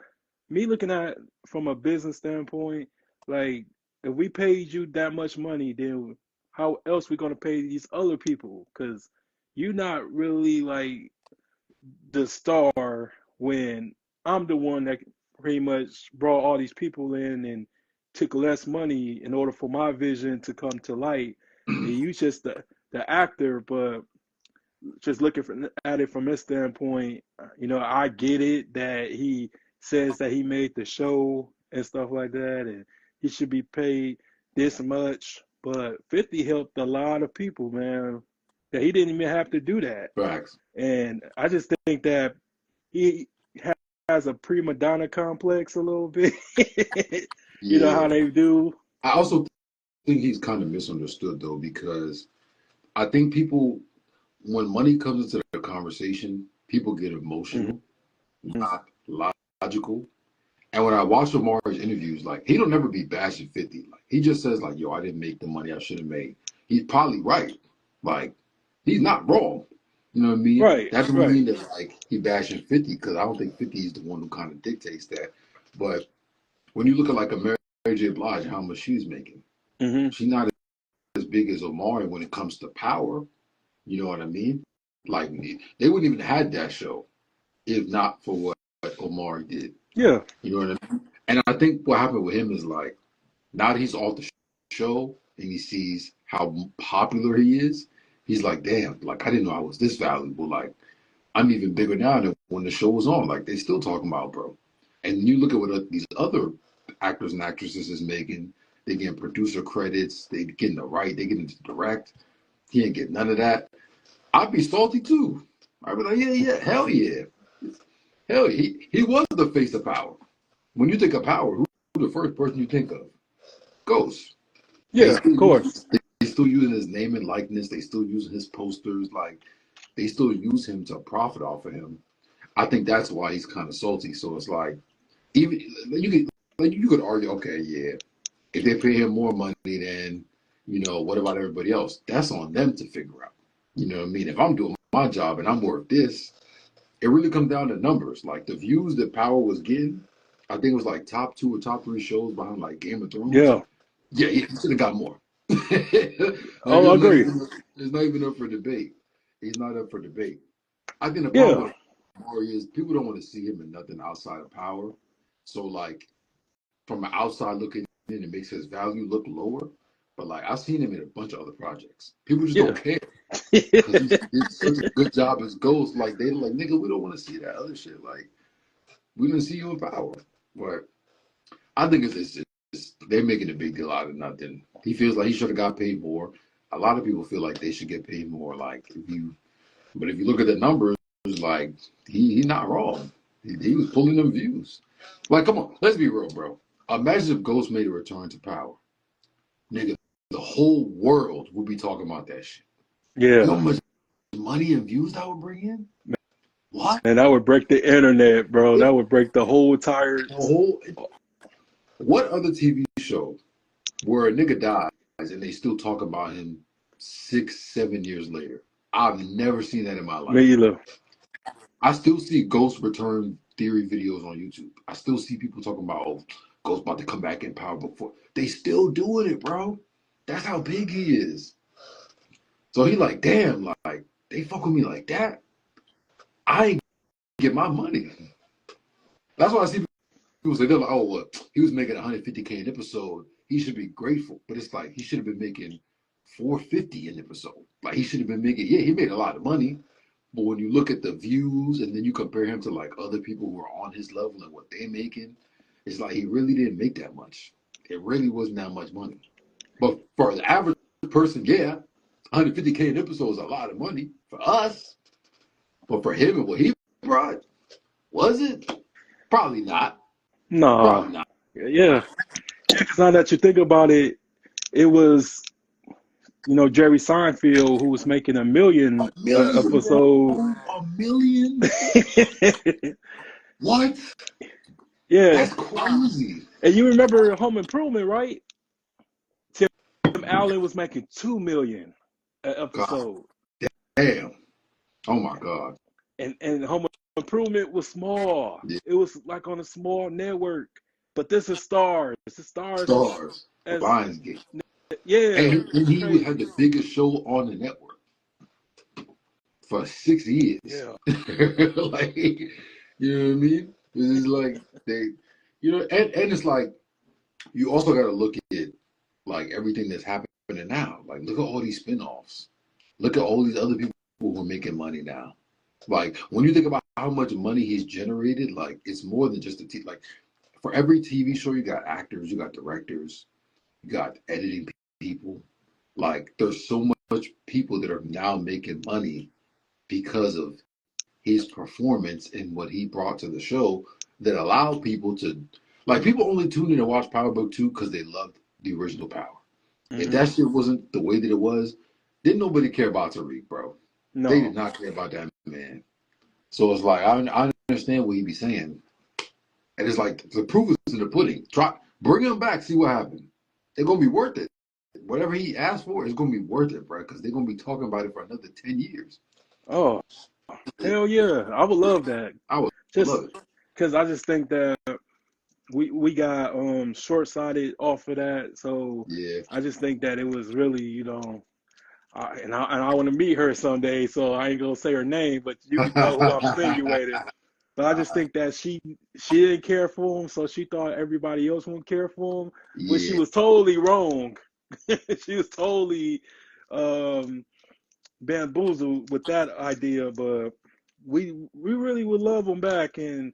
me looking at from a business standpoint, like if we paid you that much money, then how else we gonna pay these other people? Because you're not really like the star when I'm the one that pretty much brought all these people in and took less money in order for my vision to come to light. And you just the actor, but just looking at it from this standpoint, I get it that he says that he made the show and stuff like that, and he should be paid this much. But 50 helped a lot of people, man, that he didn't even have to do that. Facts. And I just think that he has a prima donna complex a little bit. You know Yeah. how they do. I also think he's kind of misunderstood though, because I think people, when money comes into the conversation, people get emotional, Mm-hmm. not logical. And when I watch Amari's interviews, like he don't never be bashing 50. Like he just says like, "Yo, I didn't make the money I should have made." He's probably right. Like he's not wrong. You know what I mean? Right, That doesn't right. mean that like he bashing 50 because I don't think 50 is the one who kind of dictates that. But when you look at like a Mary J. Blige, how much she's making, Mm-hmm. she's not as big as Omari when it comes to power. You know what I mean? Like they wouldn't even had that show if not for what Omari did. Yeah. You know what I mean? And I think what happened with him is like now that he's off the show and he sees how popular he is, he's like, damn, like I didn't know I was this valuable. Like I'm even bigger now than when the show was on. Like they still talking about, bro. And you look at what these other actors and actresses is making. They getting producer credits. They getting the right. They getting to direct. He ain't getting none of that. I'd be salty too. I'd be like, yeah, hell yeah. Hell, he was the face of power. when you think of Power, who the first person you think of? Ghost. Yeah, of course. They still using his name and likeness. They still using his posters. Like they still use him to profit off of him. I think that's why he's kind of salty. So it's like even you could argue, okay, yeah, if they pay him more money, then what about everybody else? That's on them to figure out. You know what I mean? If I'm doing my job and I'm worth this, it really comes down to numbers. Like the views that Power was getting, I think it was like top 2 or top 3 shows behind like Game of Thrones. Yeah. Yeah, he should have got more. Oh, I agree. It's not even up for debate. He's not up for debate. I think the Yeah. problem with Power is people don't want to see him in nothing outside of Power. So like from an outside looking in, it makes his value look lower. But like I've seen him in a bunch of other projects. People just don't care because he did such a good job as Ghost. Like they're like, nigga, we don't want to see that other shit. Like we didn't see you in Power. But I think it's they're making a big deal out of nothing. He feels like he should have got paid more. A lot of people feel like they should get paid more. Like if you look at the numbers, like he's not wrong. He was pulling them views. Like, come on, let's be real, bro. Imagine if Ghost made a return to Power. Nigga, the whole world would be talking about that shit. You know how Yeah. much money and views that would bring in? What? And that would break the internet, bro. That would break the whole entire. What other TV show where a nigga dies and they still talk about him 6, 7 years later? I've never seen that in my life. Me either. I still see Ghost return theory videos on YouTube. I still see people talking about, oh, Ghost about to come back in Power Book 4. They still doing it, bro. That's how big he is. So he like, damn, like, they fuck with me like that. I ain't get my money. That's why I see people say, they're like, oh, well, he was making $150K an episode. He should be grateful. But it's like, he should have been making $450 an episode. Like, he should have been making, yeah, he made a lot of money. But when you look at the views and then you compare him to like other people who are on his level and what they're making, it's like he really didn't make that much. It really wasn't that much money. But for the average person, yeah, $150K an episode is a lot of money for us. But for him and what he brought, was it? Probably not. No. Probably not. Yeah. Because now that you think about it, it was, Jerry Seinfeld who was making $1 million episode. $1 million? What? Yeah. That's crazy. And you remember Home Improvement, right? Tim Allen was making $2 million an episode. God. Damn. Oh my God. And Home Improvement was small. Yeah. It was like on a small network. But this is Starz. This is Starz. Lionsgate. Yeah. And he had the biggest show on the network for 6 years. Yeah. Like, you know what I mean? It's like they, and it's like you also got to look at like everything that's happening now. Like, look at all these spinoffs. Look at all these other people who are making money now. Like, when you think about how much money he's generated, like, it's more than just like, for every TV show, you got actors, you got directors, you got editing people. Like, there's so much people that are now making money because of his performance and what he brought to the show that allow people to, like, people only tune in and watch Power Book 2 because they loved the original Power. Mm-hmm. If that shit wasn't the way that it was, didn't nobody care about Tariq, bro. No. They did not care about that man. So it's like, I understand what he be saying. And it's like, the proof is in the pudding. Bring him back, see what happened. They're going to be worth it. Whatever he asked for is going to be worth it, bro, because they're going to be talking about it for another 10 years. Oh, hell yeah. I would love that. I would love it. Because I just think that we got short-sighted off of that. So yeah. I just think that it was really, and I want to meet her someday, so I ain't going to say her name, but you know who I'm insinuating. But I just think that she didn't care for him, so she thought everybody else wouldn't care for him. Yeah. But she was totally wrong. She was totally bamboozled with that idea. But we really would love him back and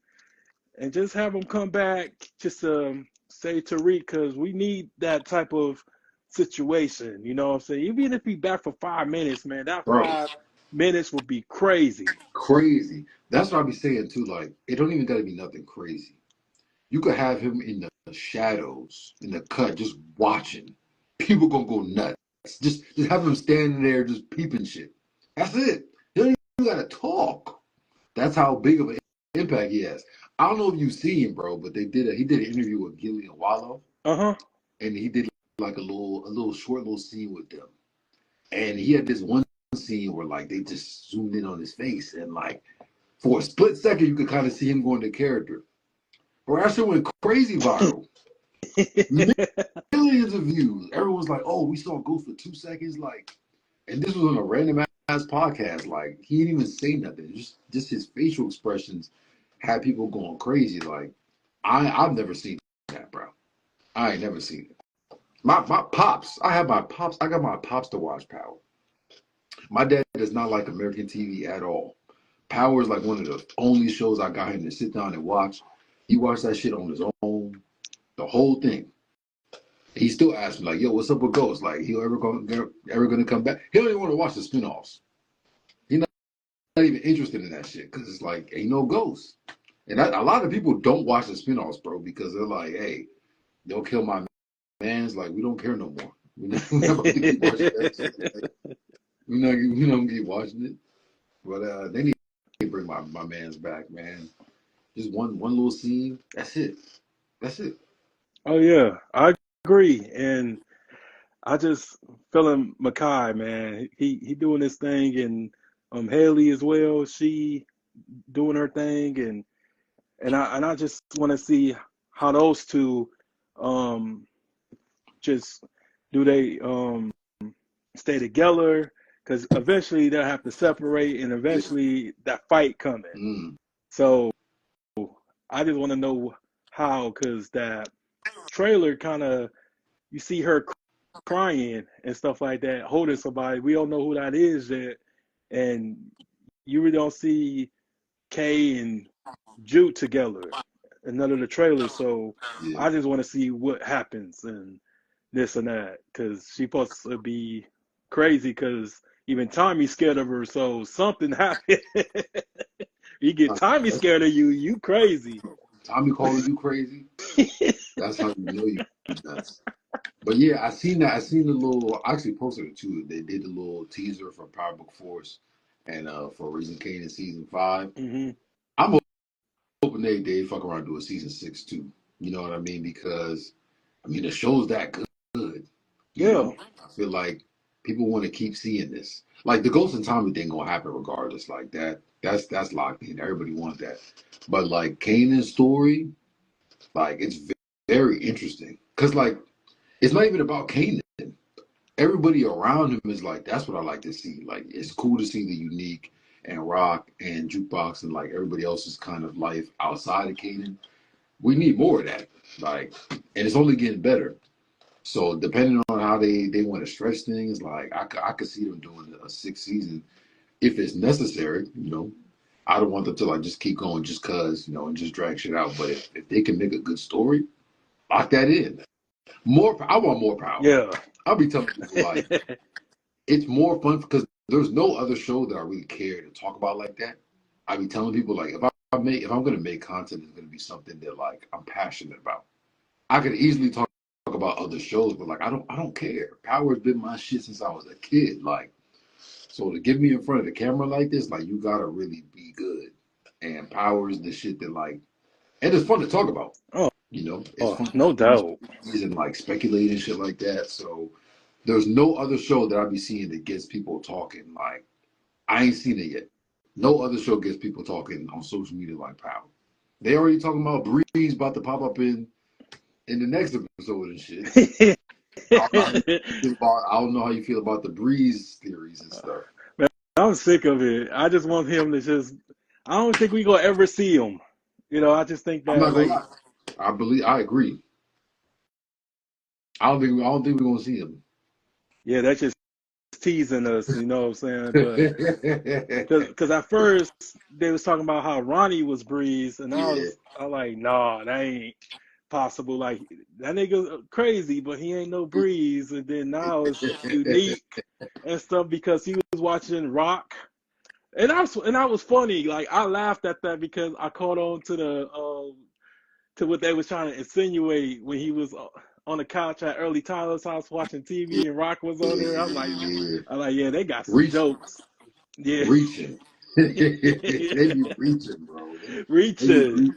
just have him come back just to say Tariq, because we need that type of situation. You know what I'm saying? Even if he back for 5 minutes, man, that 5 minutes would be crazy. Crazy. That's what I be saying too. Like, it don't even gotta be nothing crazy. You could have him in the shadows, in the cut, just watching. People gonna go nuts. Just have him standing there, just peeping shit. That's it. You don't even gotta talk. That's how big of an impact he has. I don't know if you've seen him, bro, but he did an interview with Gillian Wallow, Uh-huh. and he did like a little short little scene with them. And he had this one scene where like they just zoomed in on his face, and like for a split second you could kind of see him going to character. Bro, that shit went crazy viral. Millions of views. Everyone's like, "Oh, we saw Ghost for 2 seconds." Like, and this was on a random ass podcast. Like, he didn't even say nothing. Just his facial expressions had people going crazy. Like, I've never seen that, bro. I ain't never seen it. My pops. I got my pops to watch Power. My dad does not like American TV at all. Power is like one of the only shows I got him to sit down and watch. He watched that shit on his own, the whole thing. He still asks me like, "Yo, what's up with Ghost? Like, he ever gonna come back?" He don't even want to watch the spinoffs. He's not even interested in that shit because it's like ain't no Ghost. And a lot of people don't watch the spinoffs, bro, because they're like, "Hey, they'll kill my man's." Like, we don't care no more. We're not going to keep watching that shit. Like, we don't keep watching it. But they need to bring my man's back, man. Just one little scene. That's it. That's it. Oh yeah, I agree. And I just feeling Makai, man. He doing his thing, and Haley as well. She doing her thing, and I just want to see how those two um just do they stay together, because eventually they'll have to separate, and Yeah. eventually that fight coming. Mm. So I just want to know how, because that trailer kind of, you see her crying and stuff like that, holding somebody. We don't know who that is yet, and you really don't see Kay and Jude together in none of the trailers. So Yeah. I just want to see what happens and this and that, because she's supposed to be crazy, because even Tommy's scared of her. So something happened. You get Tommy scared of you, you crazy. Tommy calling you crazy. That's how you know you nuts. But yeah, I seen that. I seen the little. I actually posted it too. They did the little teaser for Power Book Force and for Raising Kanan season 5. Mm-hmm. I'm hoping they fuck around and do a season 6 too. You know what I mean? Because I mean the show's that good. You Yeah. know, I feel like people want to keep seeing this. Like the Ghost and Tommy thing gonna happen regardless. Like that's locked in. Everybody wants that. But like Kanan's story, like it's very interesting. Cause like it's not even about Kanan. Everybody around him is like, that's what I like to see. Like it's cool to see the Unique and Rock and Jukebox and like everybody else's kind of life outside of Kanan. We need more of that. Like, and it's only getting better. So depending on how they want to stretch things, like I could see them doing a 6th season if it's necessary. You know, I don't want them to like just keep going just cause and just drag shit out. But if they can make a good story, lock that in. I want more Power. Yeah. I'll be telling people like it's more fun because there's no other show that I really care to talk about like that. I be telling people like if I'm gonna make content, it's gonna be something that like I'm passionate about. I could easily talk about other shows, but like I don't care. Power's been my shit since I was a kid. Like, so to get me in front of the camera like this, like you gotta really be good. And Power is the shit that like, and it's fun to talk about. Oh, It's fun no doubt. and like speculate and shit like that. So there's no other show that I be seeing that gets people talking. Like I ain't seen it yet. No other show gets people talking on social media like Power. They already talking about Breeze about to pop up in the next episode and shit. I don't know how you feel about the Breeze theories and stuff. Man, I'm sick of it. I just want him to just. I don't think we gonna ever see him. I just think I'm not that gonna lie. I agree. I don't think we're gonna see him. yeah, that's just teasing us. You know what I'm saying? But because at first they was talking about how Ronnie was Breeze, and I was like, nah, that ain't possible. Like that nigga crazy, but he ain't no Breeze. And then now it's Unique and stuff because he was watching Rock. And I was funny. Like I laughed at that because I caught on to to what they was trying to insinuate when he was on the couch at Early Tyler's house watching TV and Rock was on there. Yeah, they got some Reach, jokes. Yeah. reaching. They be reaching, bro. They be Reaching. reaching.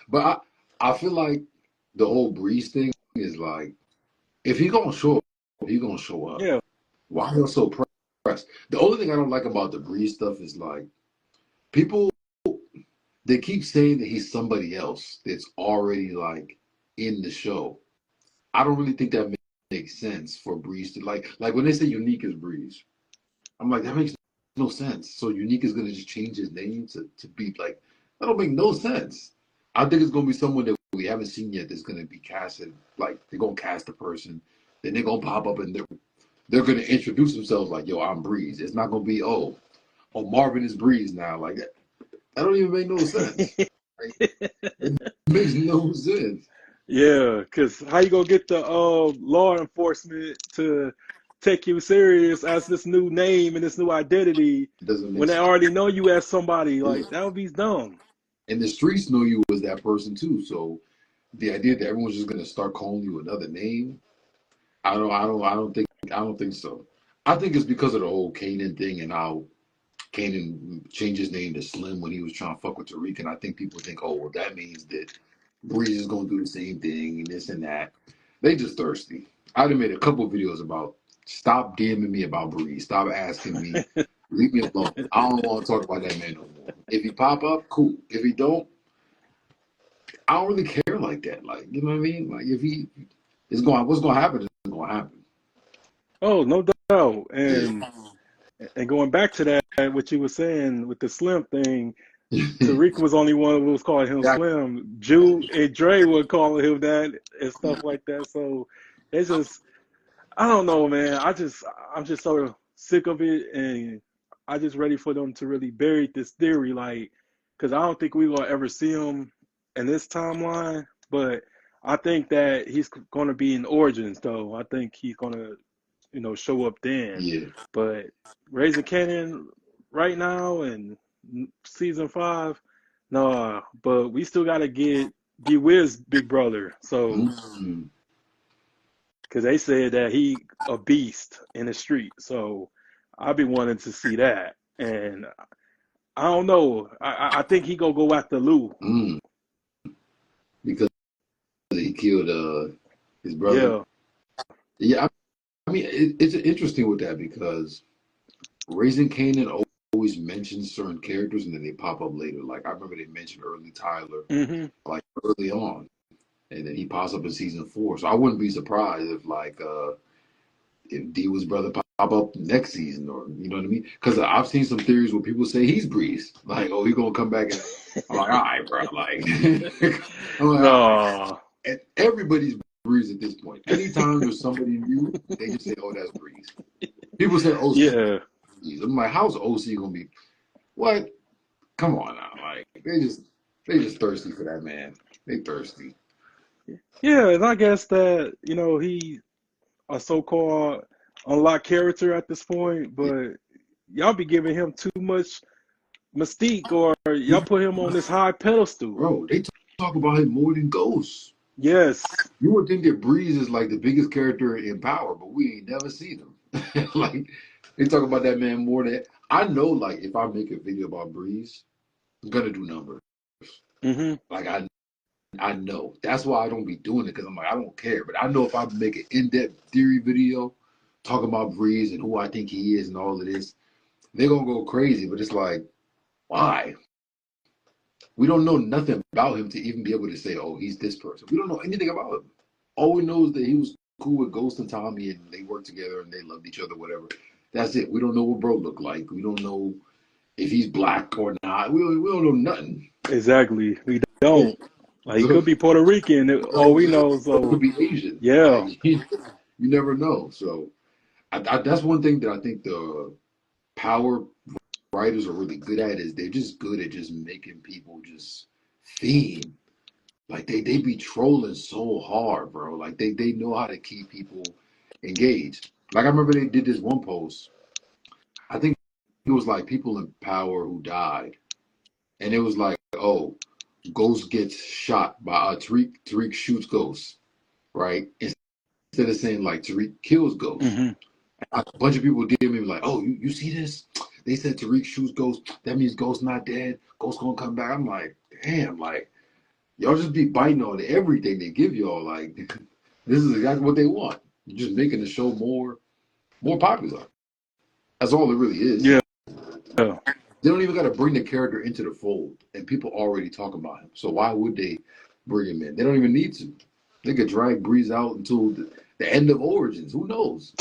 But I feel like the whole Breeze thing is like, if he gonna show up, he gonna show up. Yeah. Why are you so pressed? The only thing I don't like about the Breeze stuff is like people, they keep saying that he's somebody else that's already like in the show. I don't really think that makes sense for Breeze to like when they say Unique is Breeze. I'm like, that makes no sense. So Unique is gonna just change his name to be like, that don't make no sense. I think it's gonna be someone that we haven't seen yet that's gonna be casted. Like they're gonna cast a person, then they're gonna pop up and they're gonna introduce themselves like, yo, I'm Breeze. It's not gonna be Marvin is Breeze now. Like that don't even make no sense. Like, it makes no sense. Yeah, because how you gonna get the law enforcement to take you serious as this new name and this new identity It doesn't make when they sense. already know you as somebody? Like, that would be dumb. And the streets know you as that person too. So the idea that everyone's just gonna start calling you another name, I don't think so. I think it's because of the whole Kanan thing and how Kanan changed his name to Slim when he was trying to fuck with Tariq. And I think people think, oh, well, that means that Breeze is gonna do the same thing and this and that. They just thirsty. I done made a couple videos about stop DMing me about Breeze. Stop asking me. Leave me alone. I don't want to talk about that man no more. If he pop up, cool. If he don't, I don't really care like that. Like, you know what I mean? Like, if he what's gonna happen is gonna happen. Oh, no doubt. Yeah. And going back to that, what you were saying with the Slim thing, Tariq was only one who was calling him Slim. Jew and Dre were calling him that and stuff like that. So it's just, I don't know, man. I'm just so sick of it, and I just ready for them to really bury this theory, like, because I don't think we will ever see him in this timeline. But I think that he's going to be in Origins, though. I think he's going to, show up then. Yeah. But Raising Canyon right now and season 5, no. But we still got to get Wiz big brother. So. Because they said that he a beast in the street. So I'll be wanting to see that. And I don't know. I think he gonna go after Lou. Because he killed his brother. Yeah. I mean, it's interesting with that because Raising Kanan always mentions certain characters and then they pop up later. Like I remember they mentioned Early Tyler, like early on. And then he pops up in season 4. So I wouldn't be surprised if D-Wood's brother pop up next season, or you know what I mean? Because I've seen some theories where people say he's Breeze. Like, oh, he's gonna come back and I'm like, all right, bro. Like, I'm like, no. And everybody's Breeze at this point. Anytime there's somebody new, they just say, oh, that's Breeze. People say OC. Yeah. I'm like, how's OC gonna be? What? Come on now. Like, they just thirsty for that man. They thirsty. Yeah, and I guess that, he a so-called unlocked character at this point, but y'all be giving him too much mystique, or y'all put him on this high pedestal. Bro, they talk about him more than Ghost. Yes. You would think that Breeze is like the biggest character in Power, but we ain't never seen him. Like, they talk about that man more than... I know, like, if I make a video about Breeze, I'm gonna do numbers. Like, I know. That's why I don't be doing it, because I'm like, I don't care. But I know if I make an in-depth theory video talking about Breeze and who I think he is and all of this, they're going to go crazy. But it's like, why? We don't know nothing about him to even be able to say, oh, he's this person. We don't know anything about him. All we know is that he was cool with Ghost and Tommy and they worked together and they loved each other, whatever. That's it. We don't know what bro looked like. We don't know if he's black or not. We don't know nothing. Exactly. We don't. Like, he could be Puerto Rican. All we know. So it could be Asian. Yeah. Like, you never know. So that's one thing that I think the Power writers are really good at, is they're just good at just making people just fiend. Like they be trolling so hard, bro. Like they know how to keep people engaged. Like I remember they did this one post. I think it was like people in Power who died. And it was like, oh, Ghost gets shot by Tariq. Tariq shoots Ghost, right? Instead of saying like Tariq kills Ghost. Mm-hmm. A bunch of people did me like, oh, you see this? They said Tariq shoots Ghost. That means Ghost not dead. Ghost gonna come back. I'm like, damn, like y'all just be biting on everything they give y'all. Like this is exactly what they want. You're just making the show more popular. That's all it really is. Yeah. They don't even got to bring the character into the fold, and people already talk about him. So why would they bring him in? They don't even need to. They could drag Breeze out until the end of Origins. Who knows?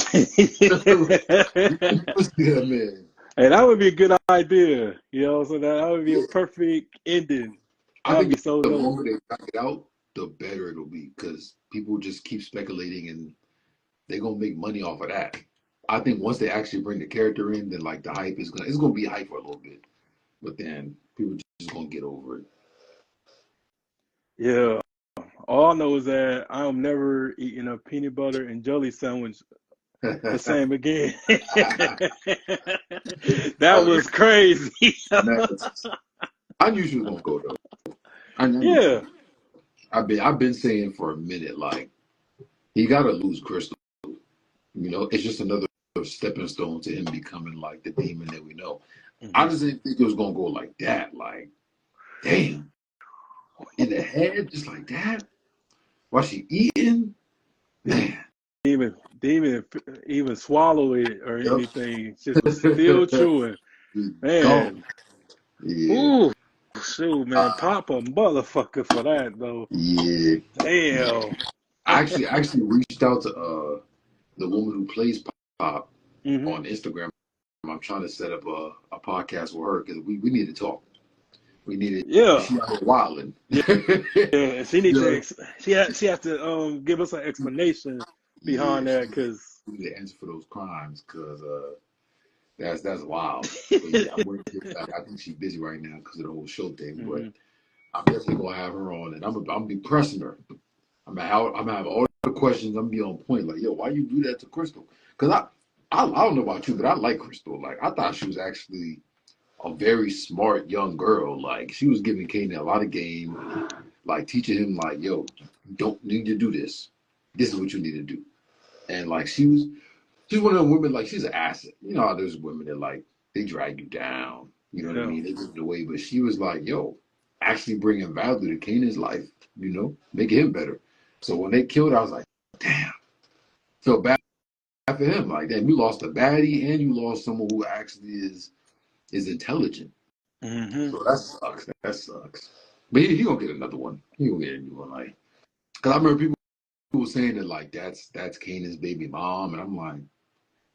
Yeah, man. Hey, that would be a good idea. You know, so that would be a perfect ending. I That would think be so the dope. longer they drag it out, the better it'll be because people just keep speculating and they're gonna make money off of that. I think once they actually bring the character in, then like the hype is gonna be hype for a little bit, but then people just gonna get over Yeah. All I know is that I'm never eating a peanut butter and jelly sandwich the it. same again. That was crazy. Man, I knew she was gonna go though. I knew she Yeah. was. I've been saying for a minute like he gotta lose Crystal. You know, it's just another stepping stone to him becoming like the demon that we know. I Mhm. just didn't think it was gonna go like that. Like, damn, in the head, just like that. While she eating, man. Even swallow it or Yep. anything. Just was still chewing. Man. Gone. Yeah. Ooh. Shoot, man. Uh, Pop a motherfucker for that though. yeah. Damn. I actually reached out to the woman who plays Pop Hmm. on Instagram. I'm trying to set up a podcast with her because we need to talk. We need to. Yeah. She out here wilding. Yeah. Yeah. She need Yeah. to she has to give us an explanation Yeah, behind that because she need to answer for those crimes because that's wild. But yeah, I'm waiting to hear back. I think she's busy right now because of the whole show thing. But hmm I'm definitely gonna have her on, and I'm be pressing her. I'm gonna have all the questions. I'm gonna be on point. Like, yo, why you do that to Crystal? Because I don't know about you, but I like Crystal. Like, I thought she was actually a very smart young girl. Like, she was giving Kanan a lot of game, like teaching him like, yo, you don't need to do this. This is what you need to do. And like, she's one of them women. Like, she's an asset. You know how there's women that like they drag you down. You know what I Yeah. mean? They get in the way. But she was like, yo, actually bringing value to Kanan's life. You know, making him better. So when they killed her, I was like, damn, felt bad for him. Like, damn, you lost a baddie and you lost someone who actually is intelligent. Hmm. So that sucks. That sucks. But he gonna get another one. He gonna get a new one. Like, cause I remember people saying that like that's Kanan's baby mom, and I'm like,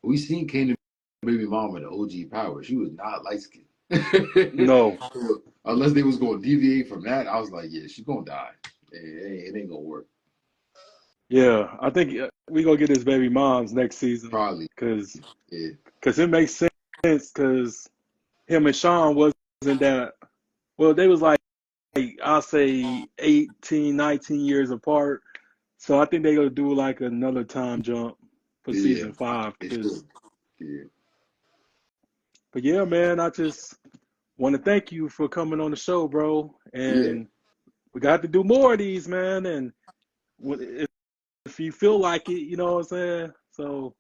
we seen Kanan's baby mom in the OG Power. She was not light skinned. No. Unless they was gonna deviate from that, I was like, yeah, she's gonna die. It ain't gonna work. Yeah. I think we gonna get his baby moms next season Probably. because Yeah. it makes sense because him and Sean wasn't that well. They was like I'll say 18, 19 years apart. So I think they're gonna do like another time jump for Yeah. season 5. It Cause, should. Yeah. but yeah, man, I just want to thank you for coming on the show, bro. Yeah. And we got to do more of these, man. And if you feel like it, you know what I'm saying. So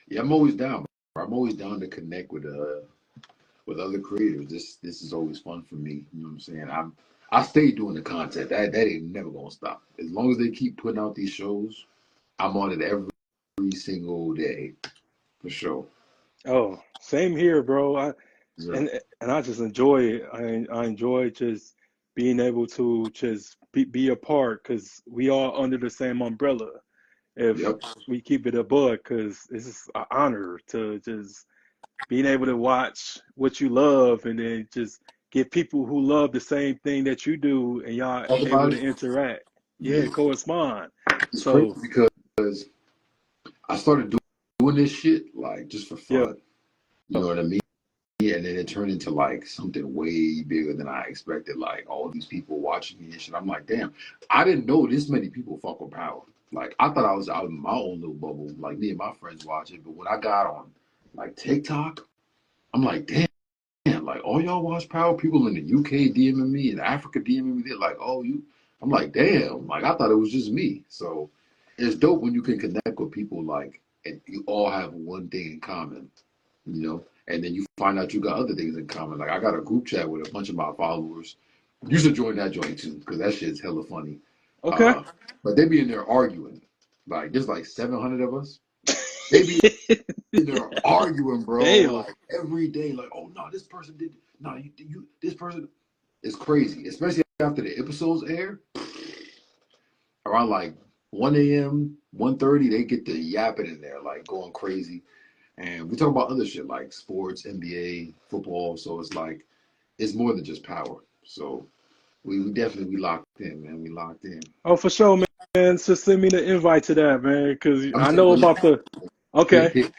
Yeah, I'm always down. I'm always down to connect with other creators. This is always fun for me. You know what I'm saying? I stay doing the content. That ain't never gonna stop. As long as they keep putting out these shows, I'm on it every single day for sure. oh, same here, bro. Yeah. And I just enjoy it. I enjoy just being able to just be a part because we all under the same umbrella. If Yep. we keep it a bug, because it's just an honor to just being able to watch what you love and then just get people who love the same thing that you do and y'all Talk able about to it. interact. Yeah, Yeah. correspond. It's crazy So because I started doing this shit like just for yeah, fun. You know what I mean? And then it turned into like something way bigger than I expected. Like all these people watching me and shit. I'm like, damn, I didn't know this many people fuck with Power. Like I thought I was out in my own little bubble. Like me and my friends watch it. But when I got on like TikTok, I'm like, damn, like like, oh, y'all watch Power? People in the UK DMing me, in Africa DMing me. They're like, oh, you. I'm like, damn. Like, I thought it was just me. So it's dope when you can connect with people like, and you all have one thing in common, you know? And then you find out you got other things in common. Like, I got a group chat with a bunch of my followers. You should join that joint too, because that shit's hella funny. Okay. But they be in there arguing. Like, there's like 700 of us. They be in there arguing, bro. Damn. Like, every day. Like, oh, no, this person did. No, you this person. It's crazy, especially after the episodes air. Around like 1 a.m., 1:30, they get to yapping in there, like going crazy. And we talk about other shit like sports, NBA, football. So it's like, it's more than just Power. So we definitely, we locked in, man. We locked in. Oh, for sure, man. So send me the invite to that, man, because I'm I know saying, about the. Okay.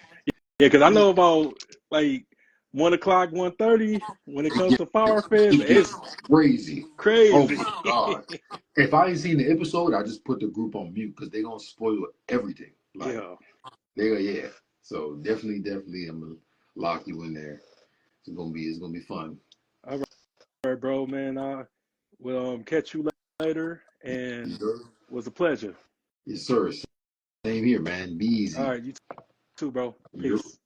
Yeah, because I know about like 1 o'clock, 1:30 when it comes to Fire Fest. it gets It's crazy. Oh crazy. my God. If I ain't seen the episode, I just put the group on mute because they gonna spoil everything. Like, Yeah. yeah. So definitely, I'm gonna lock you in there. It's gonna be fun. All right, bro, man. I will catch you later, and Yes, sir. it was a pleasure. Yes, sir. Same here, man. Be All easy. right, you too, bro. You're Peace.